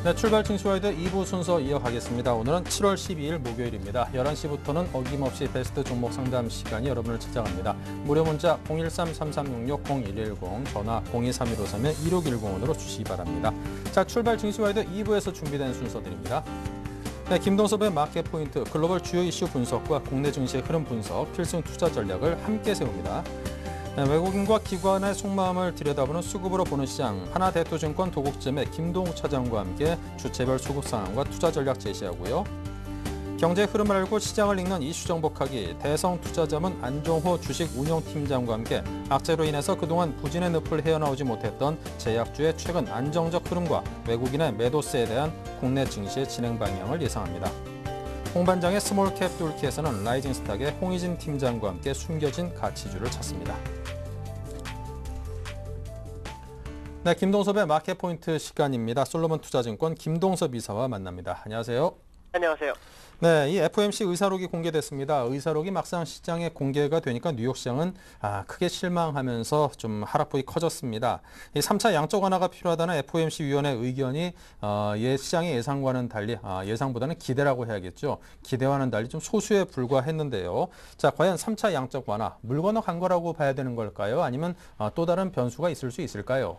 네, 출발 증시와이드 2부 순서 이어가겠습니다. 오늘은 7월 12일 목요일입니다. 11시부터는 어김없이 베스트 종목 상담 시간이 여러분을 찾아갑니다. 무료 문자 013-3366-0110, 전화 023153-2610으로 주시기 바랍니다. 자, 출발 증시와이드 2부에서 준비된 순서들입니다. 네, 김동섭의 마켓 포인트, 글로벌 주요 이슈 분석과 국내 증시의 흐름 분석, 필승 투자 전략을 함께 세웁니다. 네, 외국인과 기관의 속마음을 들여다보는 수급으로 보는 시장, 하나대투증권 도곡점의 김동욱 차장과 함께 주체별 수급 상황과 투자 전략 제시하고요. 경제 흐름을 알고 시장을 읽는 이슈 정복하기, 대성투자자문 안종호 주식운용팀장과 함께 악재로 인해서 그동안 부진의 늪을 헤어나오지 못했던 제약주의 최근 안정적 흐름과 외국인의 매도세에 대한 국내 증시의 진행 방향을 예상합니다. 홍반장의 스몰캡 뚫기에서는 라이징스탁의 홍희진 팀장과 함께 숨겨진 가치주를 찾습니다. 네, 김동섭의 마켓포인트 시간입니다. 솔로몬 투자증권 김동섭 이사와 만납니다. 안녕하세요. 안녕하세요. 네, 이 FOMC 의사록이 공개됐습니다. 의사록이 막상 시장에 공개가 되니까 뉴욕 시장은 크게 실망하면서 좀 하락폭이 커졌습니다. 이 3차 양적 완화가 필요하다는 FOMC 위원회 의견이 시장의 예상과는 달리 예상보다는 기대라고 해야겠죠. 기대와는 달리 좀 소수에 불과했는데요. 자, 과연 3차 양적 완화 물 건너간 거라고 봐야 되는 걸까요? 아니면 또 다른 변수가 있을 수 있을까요?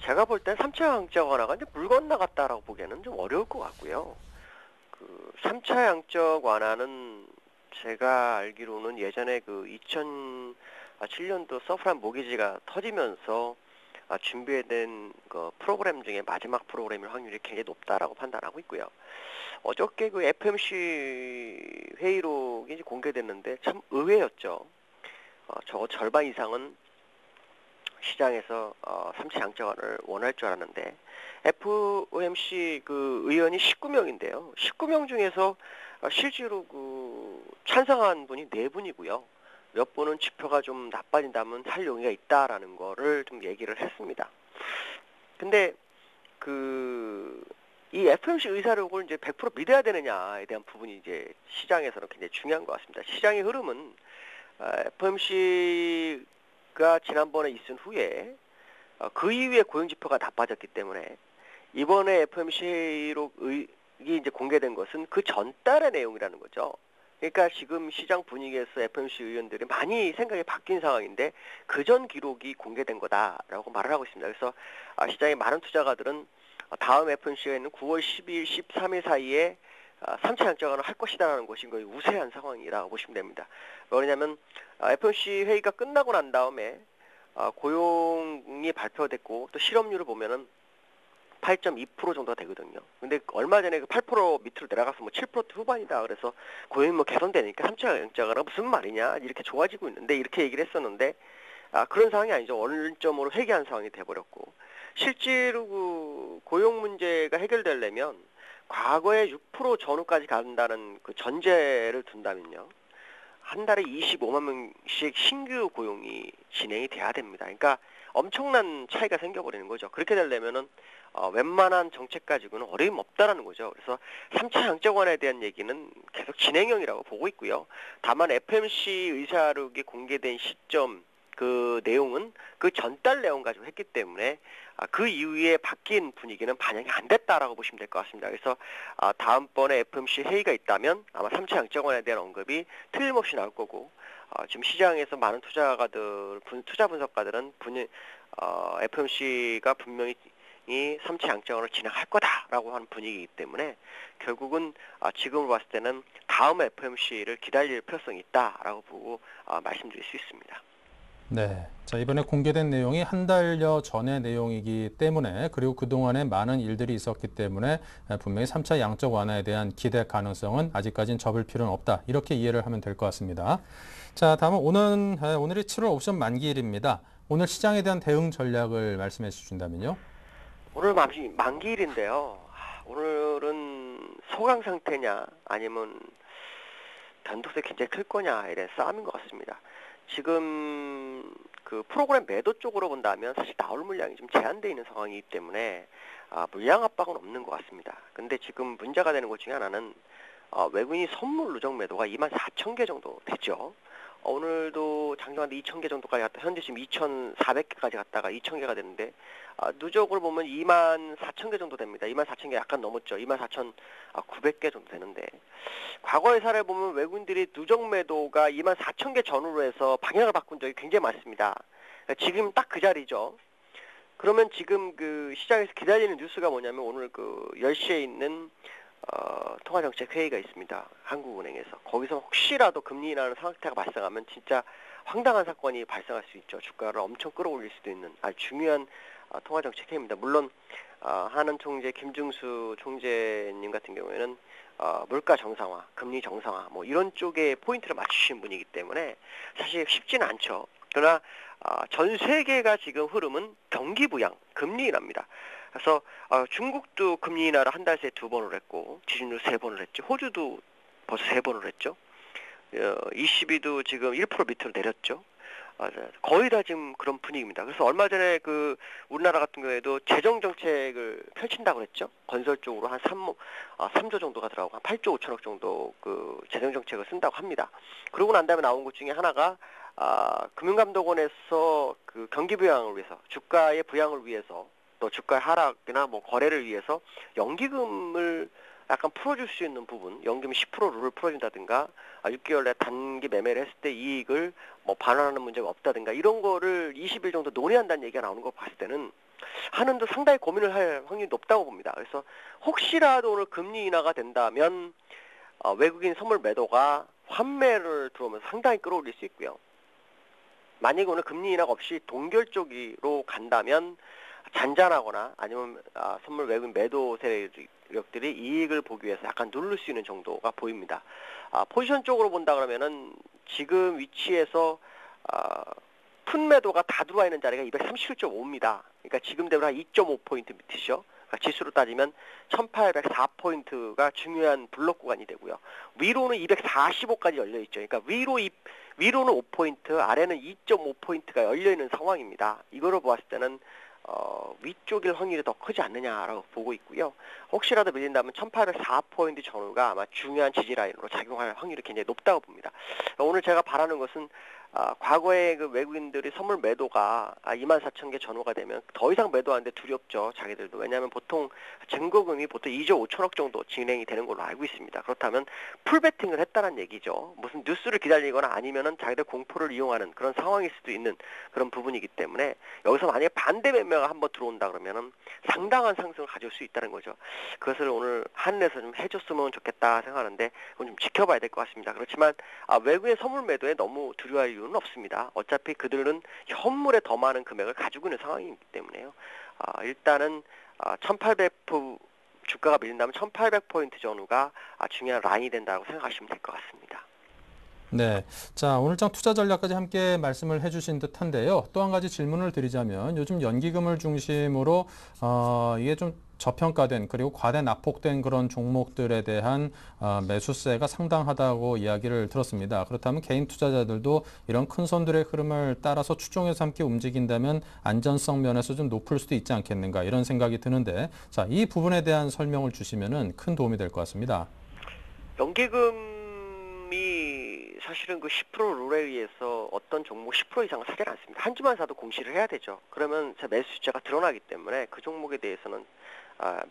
제가 볼 땐 3차 양적 완화가 이제 물 건너갔다라고 보기에는 좀 어려울 것 같고요. 3차 양적 완화는 제가 알기로는 예전에 2007년도 서프라임 모기지가 터지면서 준비된 그 프로그램 중에 마지막 프로그램일 확률이 굉장히 높다라고 판단하고 있고요. 어저께 그 FOMC 회의록이 이제 공개됐는데 참 의외였죠. 적어 절반 이상은 시장에서 3차 양적 완화를 원할 줄 알았는데 FOMC 그 의원이 19명인데요. 19명 중에서 실제로 찬성한 분이 4분이고요. 몇 분은 지표가 좀 나빠진다면 할 용의가 있다라는 거를 좀 얘기를 했습니다. 근데 이 FOMC 의사록을 이제 100% 믿어야 되느냐에 대한 부분이 이제 시장에서는 굉장히 중요한 것 같습니다. 시장의 흐름은 FOMC가 지난번에 있은 후에 그 이후에 고용지표가 나빠졌기 때문에 이번에 FOMC 회의록이 이제 공개된 것은 그 전달의 내용이라는 거죠. 그러니까 지금 시장 분위기에서 FOMC 의원들이 많이 생각이 바뀐 상황인데 그 전 기록이 공개된 거다라고 말을 하고 있습니다. 그래서 시장의 많은 투자가들은 다음 FOMC가 있는 9월 12일, 13일 사이에 3차 양적 완화를 할 것이다라는 것인 거의 우세한 상황이라고 보시면 됩니다. 왜냐하면 FOMC 회의가 끝나고 난 다음에 고용이 발표됐고 또 실업률을 보면은 8.2% 정도가 되거든요. 근데 얼마 전에 8% 밑으로 내려가서 7% 후반이다. 그래서 고용이 개선되니까 3차 양적 완화가 무슨 말이냐 이렇게 좋아지고 있는데 이렇게 얘기를 했었는데 그런 상황이 아니죠. 원점으로 회귀한 상황이 돼버렸고 실제로 고용 문제가 해결되려면 과거에 6% 전후까지 간다는 그 전제를 둔다면요. 한 달에 25만 명씩 신규 고용이 진행이 돼야 됩니다. 그러니까 엄청난 차이가 생겨버리는 거죠. 그렇게 되려면은 웬만한 정책 가지고는 어려움 없다라는 거죠. 그래서 3차 양적 완화에 대한 얘기는 계속 진행형이라고 보고 있고요. 다만 FOMC 의사록이 공개된 시점 그 내용은 그 전달 내용 가지고 했기 때문에 그 이후에 바뀐 분위기는 반영이 안 됐다라고 보시면 될 것 같습니다. 그래서 다음번에 FOMC 회의가 있다면 아마 3차 양적 완화에 대한 언급이 틀림없이 나올 거고 지금 시장에서 많은 투자 분석가들은 FOMC가 분명히 이 3차 양적 완화를 진행할 거다라고 하는 분위기이기 때문에 결국은 지금으로 봤을 때는 다음 FOMC를 기다릴 필요성이 있다라고 보고 말씀드릴 수 있습니다. 네, 자, 이번에 공개된 내용이 한 달여 전의 내용이기 때문에 그리고 그동안에 많은 일들이 있었기 때문에 분명히 3차 양적 완화에 대한 기대 가능성은 아직까지는 접을 필요는 없다. 이렇게 이해를 하면 될 것 같습니다. 자, 다음은 오늘이 7월 옵션 만기일입니다. 오늘 시장에 대한 대응 전략을 말씀해 주신다면요. 오늘 만기일인데요. 오늘은 소강 상태냐 아니면 변동성이 굉장히 클 거냐에 대한 싸움인 것 같습니다. 지금 그 프로그램 매도 쪽으로 본다면 사실 나올 물량이 좀 제한되어 있는 상황이기 때문에 물량 압박은 없는 것 같습니다. 근데 지금 문제가 되는 것 중에 하나는 외국인이 선물 누적 매도가 24,000개 정도 되죠. 오늘도 장중한데 2,000개 정도까지 갔다 현재 지금 2,400개까지 갔다가 2,000개가 됐는데 누적으로 보면 24,000개 정도 됩니다. 24,000개 약간 넘었죠. 24,900개 정도 되는데 과거의 사례 보면 외국인들이 누적 매도가 24,000개 전후로 해서 방향을 바꾼 적이 굉장히 많습니다. 지금 딱 그 자리죠. 그러면 지금 그 시장에서 기다리는 뉴스가 뭐냐면 오늘 그 10시에 있는 통화정책회의가 있습니다. 한국은행에서. 거기서 혹시라도 금리 인하는 상태가 발생하면 진짜 황당한 사건이 발생할 수 있죠. 주가를 엄청 끌어올릴 수도 있는 아주 중요한 통화정책회의입니다. 물론 한은 총재, 김중수 총재님 같은 경우에는 물가 정상화, 금리 정상화 뭐 이런 쪽에 포인트를 맞추신 분이기 때문에 사실 쉽지는 않죠. 그러나 전 세계가 지금 흐름은 경기 부양, 금리 인하입니다. 그래서 중국도 금리 인하를 한 달 새에 2번을 했고 지준율 3번을 했죠. 호주도 벌써 3번을 했죠. ECB도 지금 1% 밑으로 내렸죠. 거의 다 지금 그런 분위기입니다. 그래서 얼마 전에 그 우리나라 같은 경우에도 재정 정책을 펼친다고 그랬죠. 건설 쪽으로 한 3조 정도가 들어가고 한 8조 5천억 정도 그 재정 정책을 쓴다고 합니다. 그러고 난 다음에 나온 것 중에 하나가 금융감독원에서 그 경기 부양을 위해서 주가의 부양을 위해서 또 주가 하락이나 뭐 거래를 위해서 연기금을 약간 풀어줄 수 있는 부분, 연기금 10% 룰을 풀어준다든가 6개월 내 단기 매매를 했을 때 이익을 뭐 반환하는 문제가 없다든가 이런 거를 20일 정도 논의한다는 얘기가 나오는 거 봤을 때는 한은도 상당히 고민을 할 확률이 높다고 봅니다. 그래서 혹시라도 오늘 금리 인하가 된다면 외국인 선물 매도가 환매를 들어오면서 상당히 끌어올릴 수 있고요. 만약에 오늘 금리 인하가 없이 동결 쪽으로 간다면 잔잔하거나 아니면 선물 외국인 매도 세력들이 이익을 보기 위해서 약간 누를 수 있는 정도가 보입니다. 포지션 쪽으로 본다 그러면은 지금 위치에서 푼 매도가 다 들어와 있는 자리가 237.5입니다. 그러니까 지금대로 한 2.5포인트 밑이죠. 그러니까 지수로 따지면 1804포인트가 중요한 블록 구간이 되고요. 위로는 245까지 열려있죠. 그러니까 위로는 5포인트, 아래는 2.5포인트가 열려있는 상황입니다. 이거로 보았을 때는 위쪽일 확률이 더 크지 않느냐라고 보고 있고요. 혹시라도 밀린다면 1804포인트 전후가 아마 중요한 지지라인으로 작용할 확률이 굉장히 높다고 봅니다. 오늘 제가 바라는 것은 과거에 그 외국인들이 선물 매도가 24,000개 전후가 되면 더 이상 매도하는데 두렵죠. 자기들도. 왜냐하면 보통 증거금이 보통 2조 5천억 정도 진행이 되는 걸로 알고 있습니다. 그렇다면 풀베팅을 했다는 얘기죠. 무슨 뉴스를 기다리거나 아니면은 자기들 공포를 이용하는 그런 상황일 수도 있는 그런 부분이기 때문에 여기서 만약에 반대 매매가 한번 들어온다 그러면은 상당한 상승을 가져올 수 있다는 거죠. 그것을 오늘 한에서 좀 해줬으면 좋겠다 생각하는데 그건 좀 지켜봐야 될 것 같습니다. 그렇지만 외국인 선물 매도에 너무 두려워할 이유는 없습니다. 어차피 그들은 현물에 더 많은 금액을 가지고 있는 상황이기 때문에요. 일단은 1800 주가가 밀린다면 1800포인트 전후가 중요한 라인이 된다고 생각하시면 될 것 같습니다. 네. 자, 오늘장 투자 전략까지 함께 말씀을 해주신 듯한데요. 또 한 가지 질문을 드리자면 요즘 연기금을 중심으로 이게 좀 저평가된 그리고 과대 낙폭된 그런 종목들에 대한 매수세가 상당하다고 이야기를 들었습니다. 그렇다면 개인 투자자들도 이런 큰 손들의 흐름을 따라서 추종해서 함께 움직인다면 안전성 면에서 좀 높을 수도 있지 않겠는가 이런 생각이 드는데 자, 이 부분에 대한 설명을 주시면은 큰 도움이 될 것 같습니다. 연기금이 사실은 그 10% 룰에 의해서 어떤 종목 10% 이상을 사지 않습니다. 한 주만 사도 공시를 해야 되죠. 그러면 제 매수 숫자가 드러나기 때문에 그 종목에 대해서는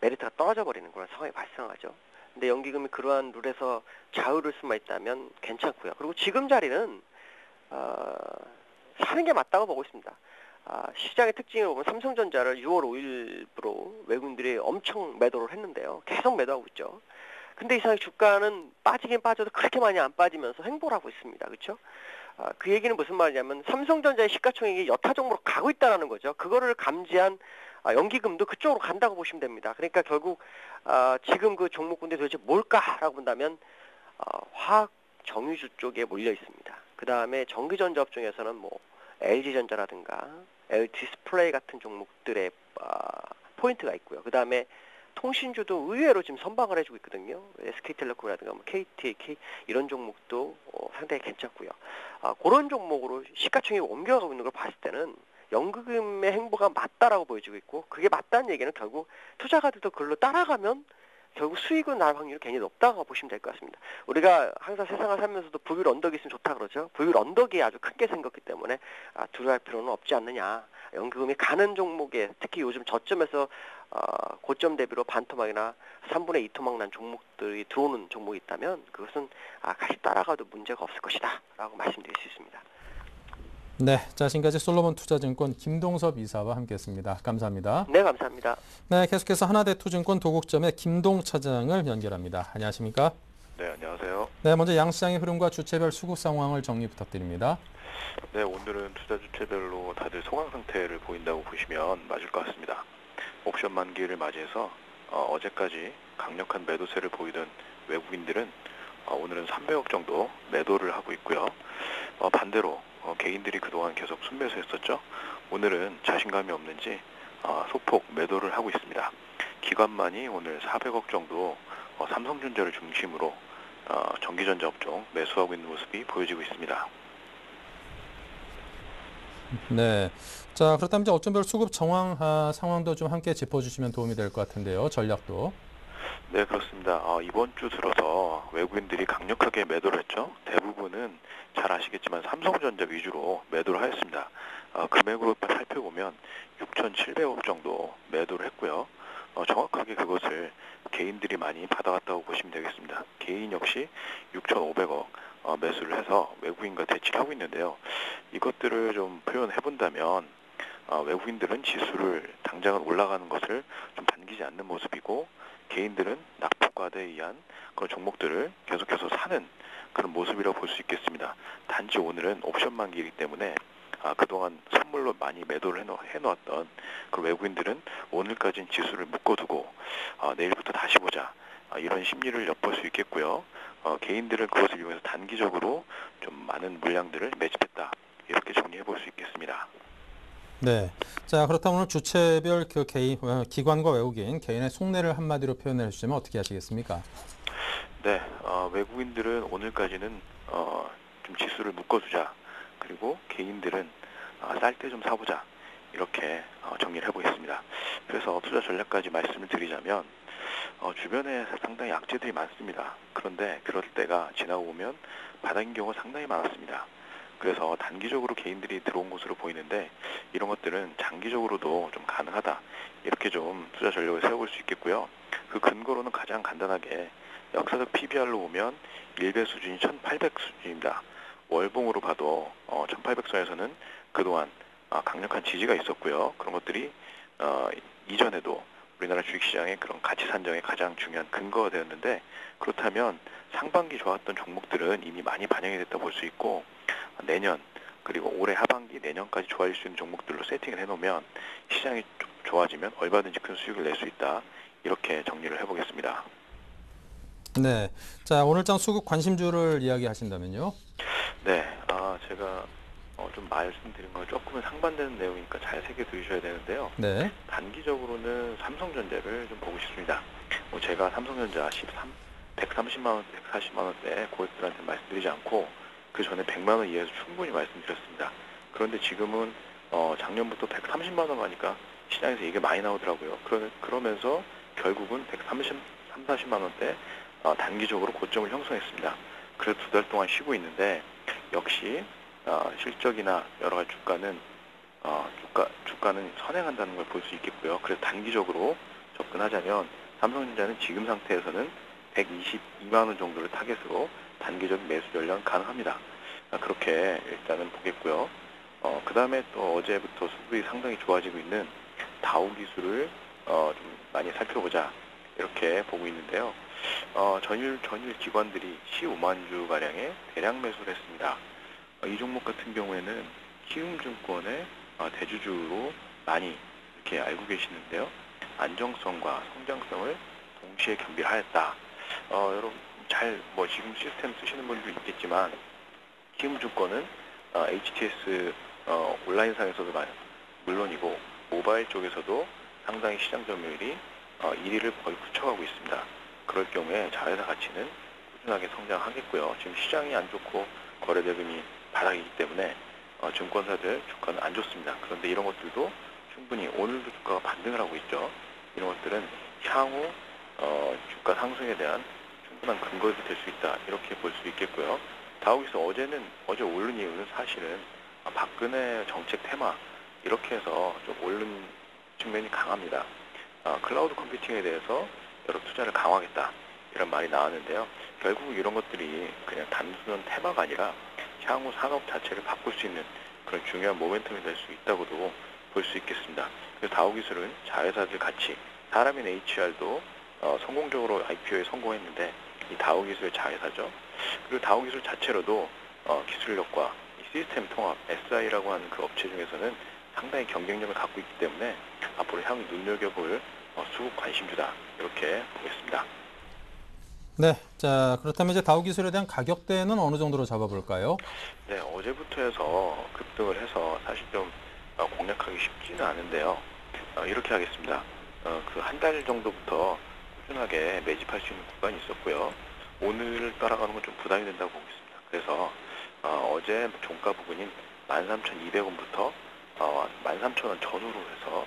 메리트가 떨어져 버리는 그런 상황이 발생하죠. 근데 연기금이 그러한 룰에서 자유를 수만 있다면 괜찮고요. 그리고 지금 자리는 사는 게 맞다고 보고 있습니다. 시장의 특징을 보면 삼성전자를 6월 5일부로 외국인들이 엄청 매도를 했는데요. 계속 매도하고 있죠. 근데 이상하게 주가는 빠지긴 빠져도 그렇게 많이 안 빠지면서 횡보를 하고 있습니다. 그렇죠? 그 얘기는 무슨 말이냐면 삼성전자의 시가총액이 여타 종목으로 가고 있다는 거죠. 그거를 감지한 연기금도 그쪽으로 간다고 보시면 됩니다. 그러니까 결국 지금 그 종목군데 도대체 뭘까라고 본다면 화학 정유주 쪽에 몰려 있습니다. 그 다음에 전기전자 업종에서는 뭐 LG전자라든가 LD스플레이 같은 종목들의 포인트가 있고요. 그 다음에 통신주도 의외로 지금 선방을 해주고 있거든요. SK텔레콤이라든가 뭐 KTK 이런 종목도 상당히 괜찮고요. 그런 종목으로 시가총액이 옮겨가고 있는 걸 봤을 때는 연기금의 행보가 맞다라고 보여지고 있고 그게 맞다는 얘기는 결국 투자가들도 그걸로 따라가면 결국 수익은 날 확률이 굉장히 높다고 보시면 될 것 같습니다. 우리가 항상 세상을 살면서도 불길 언덕이 있으면 좋다 그러죠. 불길 언덕이 아주 큰 게 생겼기 때문에 두려워할 필요는 없지 않느냐. 연금이 가는 종목에 특히 요즘 저점에서 고점 대비로 반토막이나 3분의 2토막 난 종목들이 들어오는 종목이 있다면 그것은 같이 따라가도 문제가 없을 것이다 라고 말씀드릴 수 있습니다. 네, 자, 지금까지 솔로몬 투자증권 김동섭 이사와 함께했습니다. 감사합니다. 네, 감사합니다. 네, 계속해서 하나대투증권 도곡점의 김동 차장을 연결합니다. 안녕하십니까? 네, 안녕하세요. 네, 먼저 양시장의 흐름과 주체별 수급 상황을 정리 부탁드립니다. 네, 오늘은 투자 주체별로 다들 소강 상태를 보인다고 보시면 맞을 것 같습니다. 옵션 만기를 맞이해서 어제까지 강력한 매도세를 보이던 외국인들은 오늘은 300억 정도 매도를 하고 있고요. 반대로 개인들이 그동안 계속 순매수했었죠. 오늘은 자신감이 없는지 소폭 매도를 하고 있습니다. 기관만이 오늘 400억 정도 삼성전자를 중심으로 전기전자 업종 매수하고 있는 모습이 보여지고 있습니다. 네, 자, 그렇다면 이제 어점별 수급 정황 상황도 좀 함께 짚어주시면 도움이 될 것 같은데요. 전략도. 네, 그렇습니다. 이번 주 들어서 외국인들이 강력하게 매도를 했죠. 대부분은 잘 아시겠지만 삼성전자 위주로 매도를 하였습니다. 금액으로 살펴보면 6,700억 정도 매도를 했고요. 정확하게 그것을 개인들이 많이 받아갔다고 보시면 되겠습니다. 개인 역시 6,500억 매수를 해서 외국인과 대치를 하고 있는데요. 이것들을 좀 표현해 본다면 외국인들은 지수를 당장은 올라가는 것을 좀 반기지 않는 모습이고 개인들은 낙폭과대에 의한 그런 종목들을 계속해서 사는 그런 모습이라고 볼 수 있겠습니다. 단지 오늘은 옵션 만기이기 때문에 그동안 선물로 많이 매도를 해놓았던 그 외국인들은 오늘까지는 지수를 묶어두고 내일부터 다시 보자 이런 심리를 엿볼 수 있겠고요. 개인들은 그것을 이용해서 단기적으로 좀 많은 물량들을 매집했다 이렇게 정리해 볼 수 있겠습니다. 네, 자, 그렇다면 오늘 주체별 그 기관과 외국인 개인의 속내를 한마디로 표현해 주시면 어떻게 하시겠습니까? 네, 외국인들은 오늘까지는 좀 지수를 묶어두자. 그리고 개인들은 쌀 때 좀 사보자. 이렇게 정리를 해보겠습니다. 그래서 투자 전략까지 말씀을 드리자면 주변에 상당히 악재들이 많습니다. 그런데 그럴 때가 지나고 보면 바닥인 경우가 상당히 많았습니다. 그래서 단기적으로 개인들이 들어온 것으로 보이는데 이런 것들은 장기적으로도 좀 가능하다. 이렇게 좀 투자 전략을 세워볼 수 있겠고요. 그 근거로는 가장 간단하게 역사적 PBR로 보면 1배 수준이 1800 수준입니다. 월봉으로 봐도 1800선에서는 그동안 강력한 지지가 있었고요. 그런 것들이 이전에도 우리나라 주식시장의 그런 가치 산정의 가장 중요한 근거가 되었는데 그렇다면 상반기 좋았던 종목들은 이미 많이 반영이 됐다 볼 수 있고 내년 그리고 올해 하반기 내년까지 좋아질 수 있는 종목들로 세팅을 해놓으면 시장이 좋아지면 얼마든지 큰 수익을 낼 수 있다. 이렇게 정리를 해보겠습니다. 네, 자, 오늘장 수급 관심주를 이야기하신다면요. 네, 제가 좀 말씀드린 거 조금은 상반되는 내용이니까 잘 새겨 들으셔야 되는데요. 네, 단기적으로는 삼성전자를 좀 보고 싶습니다. 제가 삼성전자 130만 원, 140만 원대 고객들한테 말씀드리지 않고 그 전에 100만 원 이하에서 충분히 말씀드렸습니다. 그런데 지금은 작년부터 130만 원 가니까 시장에서 이게 많이 나오더라고요. 그러면서 결국은 130, 40만 원대 단기적으로 고점을 형성했습니다. 그래서 2달 동안 쉬고 있는데 역시 실적이나 여러 가지 주가는 선행한다는 걸 볼 수 있겠고요. 그래서 단기적으로 접근하자면 삼성전자는 지금 상태에서는 122만 원 정도를 타겟으로 단기적인 매수 전략은 가능합니다. 그렇게 일단은 보겠고요. 그 다음에 또 어제부터 수급이 상당히 좋아지고 있는 다우 기술을 좀 많이 살펴보자 이렇게 보고 있는데요. 전일 기관들이 15만 주 가량의 대량 매수를 했습니다. 이 종목 같은 경우에는 키움증권의 대주주로 많이 이렇게 알고 계시는데요. 안정성과 성장성을 동시에 겸비하였다. 여러분 지금 시스템 쓰시는 분도 있겠지만 키움증권은 HTS 온라인상에서도 물론이고 모바일 쪽에서도 상당히 시장 점유율이 1위를 거의 굳혀가고 있습니다. 그럴 경우에 자회사 가치는 꾸준하게 성장하겠고요. 지금 시장이 안 좋고 거래 대금이 바닥이기 때문에 증권사들 주가는 안 좋습니다. 그런데 이런 것들도 충분히 오늘도 주가가 반등을 하고 있죠. 이런 것들은 향후 주가 상승에 대한 충분한 근거가 될 수 있다. 이렇게 볼 수 있겠고요. 다우기스 어제 오른 이유는 사실은 박근혜 정책 테마 이렇게 해서 좀 오른 측면이 강합니다. 클라우드 컴퓨팅에 대해서 여러 투자를 강화하겠다 이런 말이 나왔는데요. 결국 이런 것들이 그냥 단순한 테마가 아니라 향후 산업 자체를 바꿀 수 있는 그런 중요한 모멘텀이 될 수 있다고도 볼 수 있겠습니다. 그래서 다우기술은 자회사들 같이 사람인 HR도 성공적으로 IPO에 성공했는데 이 다우기술의 자회사죠. 그리고 다우기술 자체로도 기술력과 이 시스템 통합 SI라고 하는 그 업체 중에서는 상당히 경쟁력을 갖고 있기 때문에 앞으로 향후 눈여겨볼 수급 관심주다 이렇게 보겠습니다. 네, 자 그렇다면 이제 다우기술에 대한 가격대는 어느 정도로 잡아볼까요? 네, 어제부터 해서 급등을 해서 사실 좀 공략하기 쉽지는 않은데요. 이렇게 하겠습니다. 그 한 달 정도부터 꾸준하게 매집할 수 있는 구간이 있었고요. 오늘 따라가는 건 좀 부담이 된다고 보겠습니다. 그래서 어제 종가 부근인 13,200원부터 13,000원 전후로 해서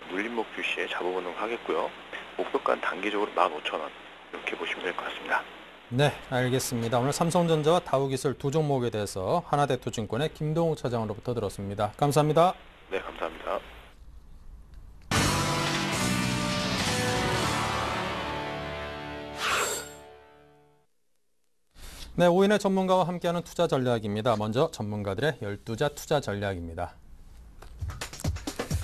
눌림 목표 시에 잡아보는 걸 하겠고요. 목표가는 단기적으로 15,000원 이렇게 보시면 될 것 같습니다. 네, 알겠습니다. 오늘 삼성전자와 다우기술 두 종목에 대해서 하나대투증권의 김동욱 차장으로부터 들었습니다. 감사합니다. 네, 감사합니다. 네, 오인의 전문가와 함께하는 투자 전략입니다. 먼저 전문가들의 12자 투자 전략입니다.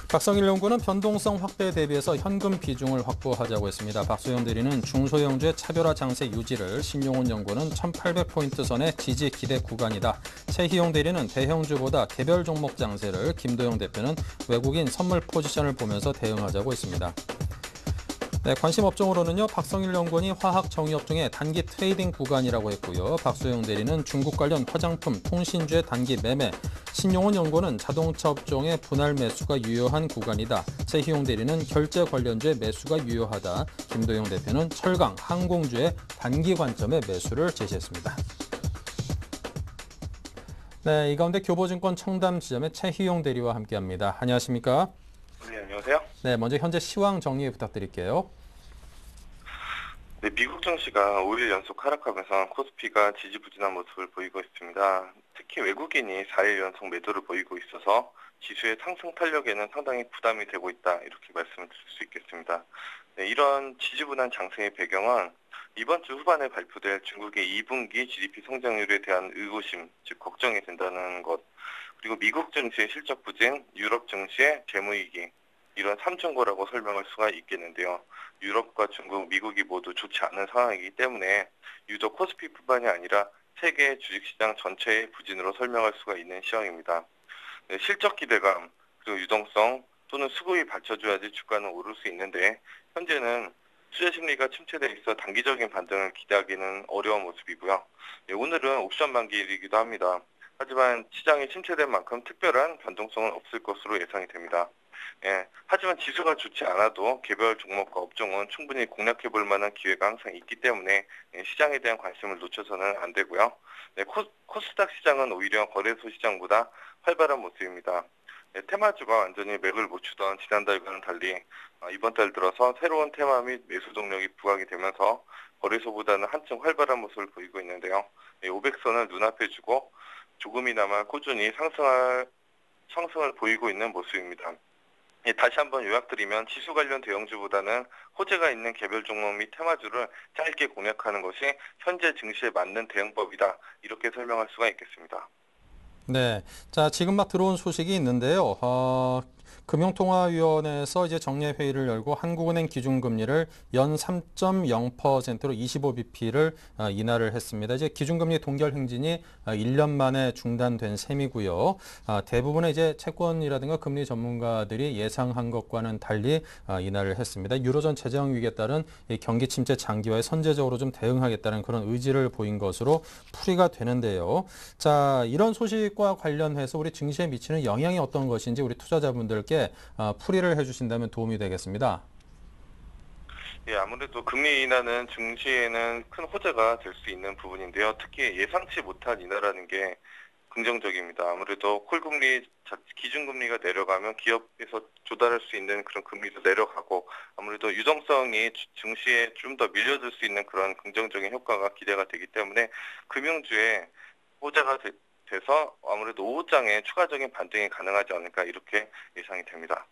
박성일 연구는 변동성 확대에 대비해서 현금 비중을 확보하자고 했습니다. 박소영 대리는 중소형주의 차별화 장세 유지를, 신용훈 연구는 1800포인트 선의 지지 기대 구간이다. 최희용 대리는 대형주보다 개별 종목 장세를, 김도영 대표는 외국인 선물 포지션을 보면서 대응하자고 했습니다. 네, 관심 업종으로는요. 박성일 연구원이 화학 정유업 중에 단기 트레이딩 구간이라고 했고요. 박소영 대리는 중국 관련 화장품, 통신주의 단기 매매, 신용훈 연구원은 자동차 업종의 분할 매수가 유효한 구간이다. 최희용 대리는 결제 관련주의 매수가 유효하다. 김도영 대표는 철강, 항공주의 단기 관점의 매수를 제시했습니다. 네, 이 가운데 교보증권 청담 지점의 최희용 대리와 함께합니다. 안녕하십니까? 네, 안녕하세요. 네, 먼저 현재 시황 정리 부탁드릴게요. 네, 미국 증시가 5일 연속 하락하면서 코스피가 지지부진한 모습을 보이고 있습니다. 특히 외국인이 4일 연속 매도를 보이고 있어서 지수의 상승 탄력에는 상당히 부담이 되고 있다, 이렇게 말씀을 드릴 수 있겠습니다. 네, 이런 지지부진한 장세의 배경은 이번 주 후반에 발표될 중국의 2분기 GDP 성장률에 대한 의구심, 즉 걱정이 된다는 것, 그리고 미국 증시의 실적 부진, 유럽 증시의 재무위기, 이런 3중고라고 설명할 수가 있겠는데요. 유럽과 중국, 미국이 모두 좋지 않은 상황이기 때문에 유독 코스피뿐만이 아니라 세계 주식시장 전체의 부진으로 설명할 수가 있는 시황입니다. 네, 실적 기대감, 그리고 유동성 또는 수급이 받쳐줘야지 주가는 오를 수 있는데 현재는 투자 심리가 침체돼 있어 단기적인 반등을 기대하기는 어려운 모습이고요. 네, 오늘은 옵션 만기일이기도 합니다. 하지만 시장이 침체된 만큼 특별한 변동성은 없을 것으로 예상이 됩니다. 하지만 지수가 좋지 않아도 개별 종목과 업종은 충분히 공략해 볼 만한 기회가 항상 있기 때문에 시장에 대한 관심을 놓쳐서는 안 되고요. 코스닥 시장은 오히려 거래소 시장보다 활발한 모습입니다. 테마주가 완전히 맥을 못 추던 지난달과는 달리 이번 달 들어서 새로운 테마 및 매수 동력이 부각이 되면서 거래소보다는 한층 활발한 모습을 보이고 있는데요. 500선을 눈앞에 두고 조금이나마 꾸준히 상승을 보이고 있는 모습입니다. 다시 한번 요약드리면 지수 관련 대형주보다는 호재가 있는 개별 종목 및 테마주를 짧게 공략하는 것이 현재 증시에 맞는 대응법이다, 이렇게 설명할 수가 있겠습니다. 네, 자 지금 막 들어온 소식이 있는데요. 금융통화위원회에서 이제 정례 회의를 열고 한국은행 기준금리를 연 3.0%로 25bp를 인하를 했습니다. 이제 기준금리 동결 행진이 1년 만에 중단된 셈이고요. 대부분의 이제 채권이라든가 금리 전문가들이 예상한 것과는 달리 인하를 했습니다. 유로존 재정 위기에 따른 경기 침체 장기화에 선제적으로 좀 대응하겠다는 그런 의지를 보인 것으로 풀이가 되는데요. 자, 이런 소식과 관련해서 우리 증시에 미치는 영향이 어떤 것인지 우리 투자자분들께 풀이를 해주신다면 도움이 되겠습니다. 아무래도 금리 인하는 증시에는 큰 호재가 될 수 있는 부분인데요. 특히 예상치 못한 인하라는 게 긍정적입니다. 아무래도 콜금리, 기준금리가 내려가면 기업에서 조달할 수 있는 그런 금리도 내려가고 아무래도 유동성이 증시에 좀 더 밀려들 수 있는 그런 긍정적인 효과가 기대가 되기 때문에 금융주에 호재가 돼서 아무래도 오후장에 추가적인 반등이 가능하지 않을까 이렇게 예상이 됩니다.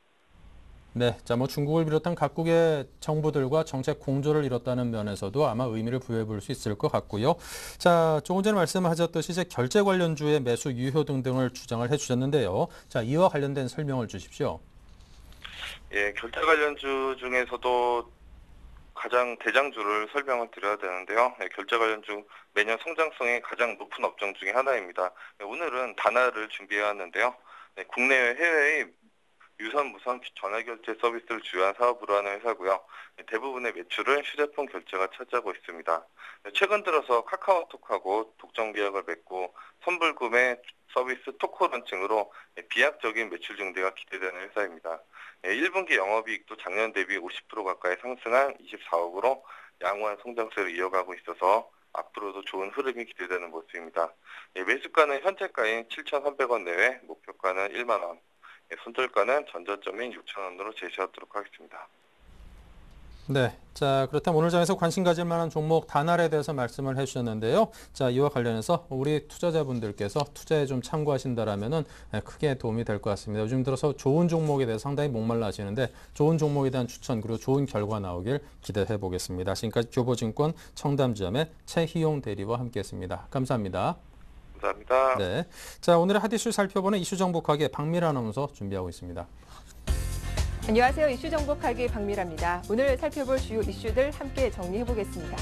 네, 자, 중국을 비롯한 각국의 정부들과 정책 공조를 이뤘다는 면에서도 아마 의미를 부여해 볼 수 있을 것 같고요. 자, 조금 전에 말씀하셨듯이 이제 결제 관련주의 매수 유효 등등을 주장을 해주셨는데요. 자, 이와 관련된 설명을 주십시오. 예, 결제 관련주 중에서도 가장 대장주를 설명을 드려야 되는데요. 네, 결제 관련주 매년 성장성이 가장 높은 업종 중에 하나입니다. 네, 오늘은 단화를 준비해왔는데요. 네, 국내외 해외의 유선, 무선 전화결제 서비스를 주요한 사업으로 하는 회사고요. 네, 대부분의 매출을 휴대폰 결제가 차지하고 있습니다. 네, 최근 들어서 카카오톡하고 독점 계약을 맺고 선불구매 서비스 토코 런칭으로 비약적인 매출 증대가 기대되는 회사입니다. 1분기 영업이익도 작년 대비 50% 가까이 상승한 24억으로 양호한 성장세를 이어가고 있어서 앞으로도 좋은 흐름이 기대되는 모습입니다. 매수가는 현재가인 7,300원 내외, 목표가는 1만 원, 손절가는 전저점인 6,000원으로 제시하도록 하겠습니다. 네, 자, 그렇다면 오늘 장에서 관심 가질 만한 종목 단알에 대해서 말씀을 해주셨는데요. 자, 이와 관련해서 우리 투자자분들께서 투자에 좀 참고하신다라면은 크게 도움이 될 것 같습니다. 요즘 들어서 좋은 종목에 대해서 상당히 목말라 하시는데 좋은 종목에 대한 추천 그리고 좋은 결과 나오길 기대해 보겠습니다. 지금까지 교보증권 청담지점의 최희용 대리와 함께했습니다. 감사합니다. 감사합니다. 네, 자, 오늘의 핫이슈 살펴보는 이슈 정복하기의 박미라 아나운서 준비하고 있습니다. 안녕하세요. 이슈 정복하기 박미라입니다. 오늘 살펴볼 주요 이슈들 함께 정리해보겠습니다.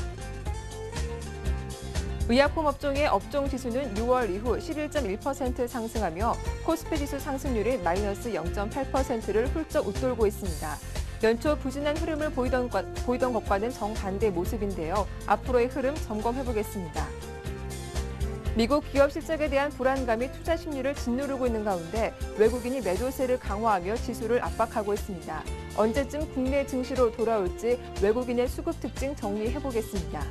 의약품 업종의 업종 지수는 6월 이후 11.1% 상승하며 코스피 지수 상승률이 마이너스 0.8%를 훌쩍 웃돌고 있습니다. 연초 부진한 흐름을 보이던 것과는 정반대 모습인데요. 앞으로의 흐름 점검해보겠습니다. 미국 기업 실적에 대한 불안감이 투자 심리를 짓누르고 있는 가운데 외국인이 매도세를 강화하며 지수를 압박하고 있습니다. 언제쯤 국내 증시로 돌아올지 외국인의 수급 특징 정리해보겠습니다.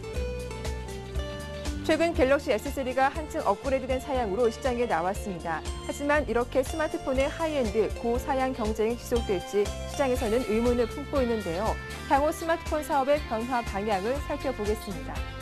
최근 갤럭시 S3가 한층 업그레이드된 사양으로 시장에 나왔습니다. 하지만 이렇게 스마트폰의 하이엔드, 고사양 경쟁이 지속될지 시장에서는 의문을 품고 있는데요. 향후 스마트폰 사업의 변화 방향을 살펴보겠습니다.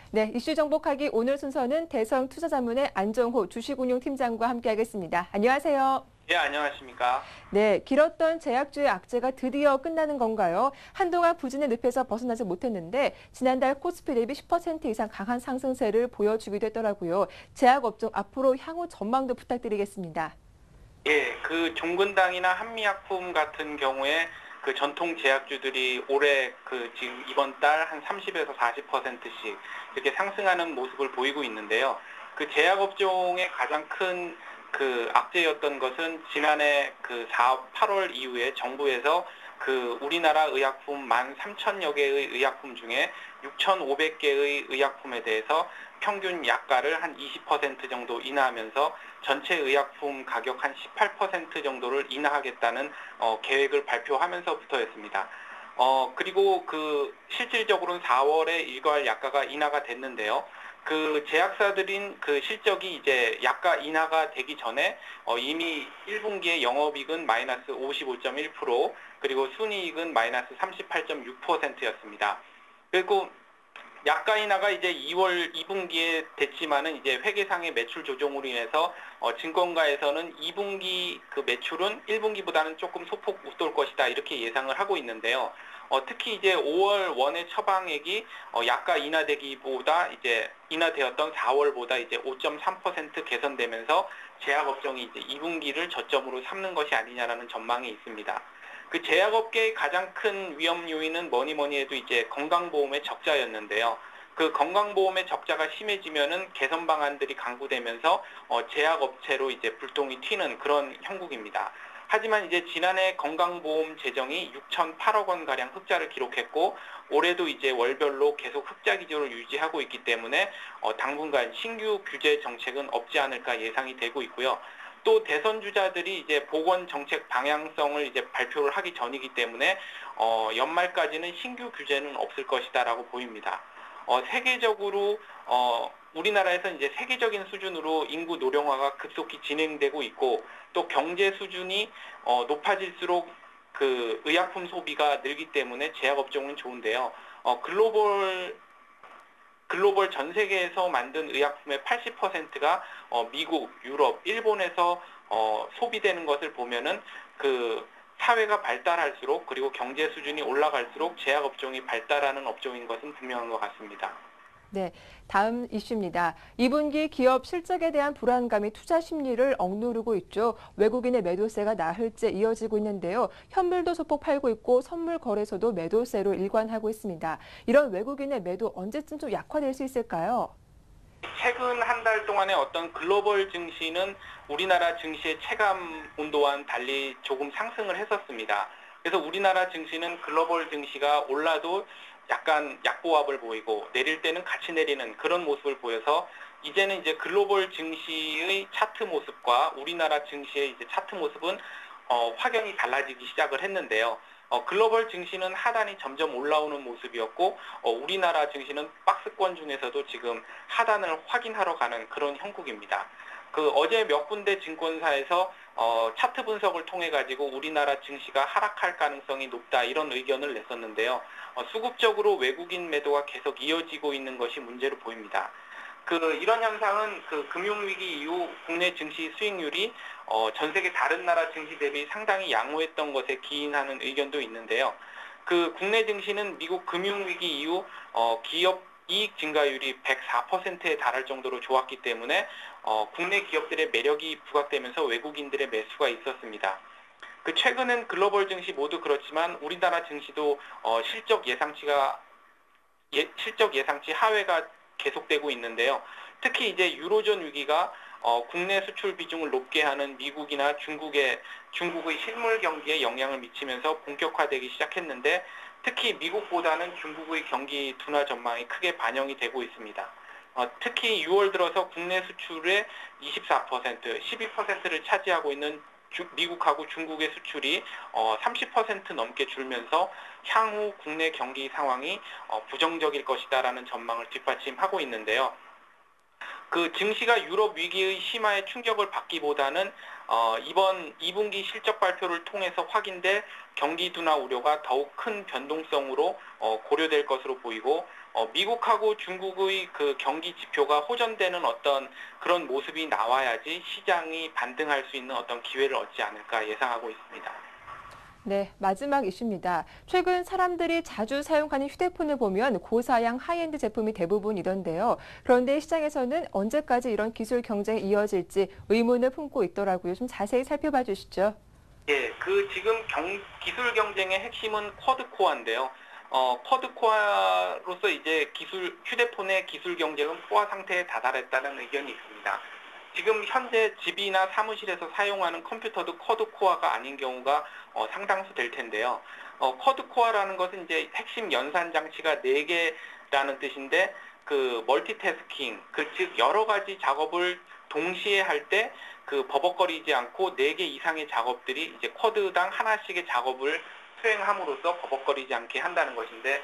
네, 이슈 정복하기 오늘 순서는 대성투자자문의 안정호 주식운용팀장과 함께하겠습니다. 안녕하세요. 예, 안녕하십니까. 네, 길었던 제약주의 악재가 드디어 끝나는 건가요? 한동안 부진의 늪에서 벗어나지 못했는데 지난달 코스피 대비 10% 이상 강한 상승세를 보여주기도 했더라고요. 제약업종 앞으로 향후 전망도 부탁드리겠습니다. 예, 그 종근당이나 한미약품 같은 경우에 그 전통 제약주들이 올해 지금 이번 달 한 30에서 40%씩 이렇게 상승하는 모습을 보이고 있는데요. 그 제약업종의 가장 큰 악재였던 것은 지난해 8월 이후에 정부에서 우리나라 의약품 13,000여 개의 의약품 중에 6,500개의 의약품에 대해서 평균 약가를 한 20% 정도 인하하면서 전체 의약품 가격 한 18% 정도를 인하하겠다는 계획을 발표하면서부터였습니다. 그리고 실질적으로는 4월에 일괄 약가가 인하가 됐는데요. 제약사들인 실적이 이제 약가 인하가 되기 전에 이미 1분기의 영업이익은 마이너스 55.1%, 그리고 순이익은 마이너스 38.6%였습니다. 그리고 약가 인하가 이제 2월 2분기에 됐지만은 이제 회계상의 매출 조정으로 인해서 증권가에서는 2분기 매출은 1분기보다는 조금 소폭 웃돌 것이다 이렇게 예상을 하고 있는데요. 특히 이제 5월 원의 처방액이 약가 인하되기보다 이제 인하되었던 4월보다 이제 5.3% 개선되면서 제약업종이 이제 2분기를 저점으로 삼는 것이 아니냐라는 전망이 있습니다. 제약업계의 가장 큰 위험 요인은 뭐니 해도 이제 건강보험의 적자였는데요. 건강보험의 적자가 심해지면은 개선 방안들이 강구되면서 제약업체로 이제 불똥이 튀는 그런 형국입니다. 하지만 이제 지난해 건강보험 재정이 6,008억 원 가량 흑자를 기록했고 올해도 이제 월별로 계속 흑자 기조를 유지하고 있기 때문에 당분간 신규 규제 정책은 없지 않을까 예상이 되고 있고요. 또 대선 주자들이 이제 보건 정책 방향성을 이제 발표를 하기 전이기 때문에 연말까지는 신규 규제는 없을 것이다라고 보입니다. 세계적으로 우리나라에서 이제 세계적인 수준으로 인구 노령화가 급속히 진행되고 있고 또 경제 수준이 높아질수록 그 의약품 소비가 늘기 때문에 제약업종은 좋은데요. 글로벌 전 세계에서 만든 의약품의 80%가 미국, 유럽, 일본에서 소비되는 것을 보면은 그 사회가 발달할수록 그리고 경제 수준이 올라갈수록 제약업종이 발달하는 업종인 것은 분명한 것 같습니다. 네, 다음 이슈입니다. 2분기 기업 실적에 대한 불안감이 투자 심리를 억누르고 있죠. 외국인의 매도세가 나흘째 이어지고 있는데요. 현물도 소폭 팔고 있고 선물 거래소도 매도세로 일관하고 있습니다. 이런 외국인의 매도 언제쯤 좀 약화될 수 있을까요? 최근 한 달 동안의 어떤 글로벌 증시는 우리나라 증시의 체감 온도와는 달리 조금 상승을 했었습니다. 그래서 우리나라 증시는 글로벌 증시가 올라도 약간 약보합을 보이고 내릴 때는 같이 내리는 그런 모습을 보여서 이제는 이제 글로벌 증시의 차트 모습과 우리나라 증시의 이제 차트 모습은 확연히 달라지기 시작을 했는데요. 글로벌 증시는 하단이 점점 올라오는 모습이었고 우리나라 증시는 박스권 중에서도 지금 하단을 확인하러 가는 그런 형국입니다. 그 어제 몇 군데 증권사에서 차트 분석을 통해 가지고 우리나라 증시가 하락할 가능성이 높다 이런 의견을 냈었는데요. 수급적으로 외국인 매도가 계속 이어지고 있는 것이 문제로 보입니다. 이런 현상은 금융위기 이후 국내 증시 수익률이 전 세계 다른 나라 증시 대비 상당히 양호했던 것에 기인하는 의견도 있는데요. 국내 증시는 미국 금융위기 이후 기업 이익 증가율이 104%에 달할 정도로 좋았기 때문에 국내 기업들의 매력이 부각되면서 외국인들의 매수가 있었습니다. 최근엔 글로벌 증시 모두 그렇지만 우리나라 증시도 실적 예상치 하회가 계속되고 있는데요. 특히 이제 유로존 위기가 국내 수출 비중을 높게 하는 미국이나 중국의 실물 경기에 영향을 미치면서 본격화되기 시작했는데 특히 미국보다는 중국의 경기 둔화 전망이 크게 반영이 되고 있습니다. 특히 6월 들어서 국내 수출의 24%, 12%를 차지하고 있는 미국하고 중국의 수출이 30% 넘게 줄면서 향후 국내 경기 상황이 부정적일 것이다라는 전망을 뒷받침하고 있는데요. 증시가 유럽 위기의 심화에 충격을 받기보다는 이번 2분기 실적 발표를 통해서 확인될 경기 둔화 우려가 더욱 큰 변동성으로 고려될 것으로 보이고 미국하고 중국의 경기 지표가 호전되는 어떤 그런 모습이 나와야지 시장이 반등할 수 있는 어떤 기회를 얻지 않을까 예상하고 있습니다. 네, 마지막 이슈입니다. 최근 사람들이 자주 사용하는 휴대폰을 보면 고사양 하이엔드 제품이 대부분이던데요. 그런데 시장에서는 언제까지 이런 기술 경쟁이 이어질지 의문을 품고 있더라고요. 좀 자세히 살펴봐 주시죠. 예, 지금 기술 경쟁의 핵심은 쿼드코어인데요. 쿼드코어로서 이제 휴대폰의 기술 경쟁은 포화 상태에 다다랐다는 의견이 있습니다. 지금 현재 집이나 사무실에서 사용하는 컴퓨터도 쿼드코어가 아닌 경우가 상당수 될 텐데요. 쿼드코어라는 것은 이제 핵심 연산 장치가 4개라는 뜻인데 멀티태스킹, 즉 여러 가지 작업을 동시에 할 때 버벅거리지 않고 4개 이상의 작업들이 이제 쿼드당 하나씩의 작업을 수행함으로써 버벅거리지 않게 한다는 것인데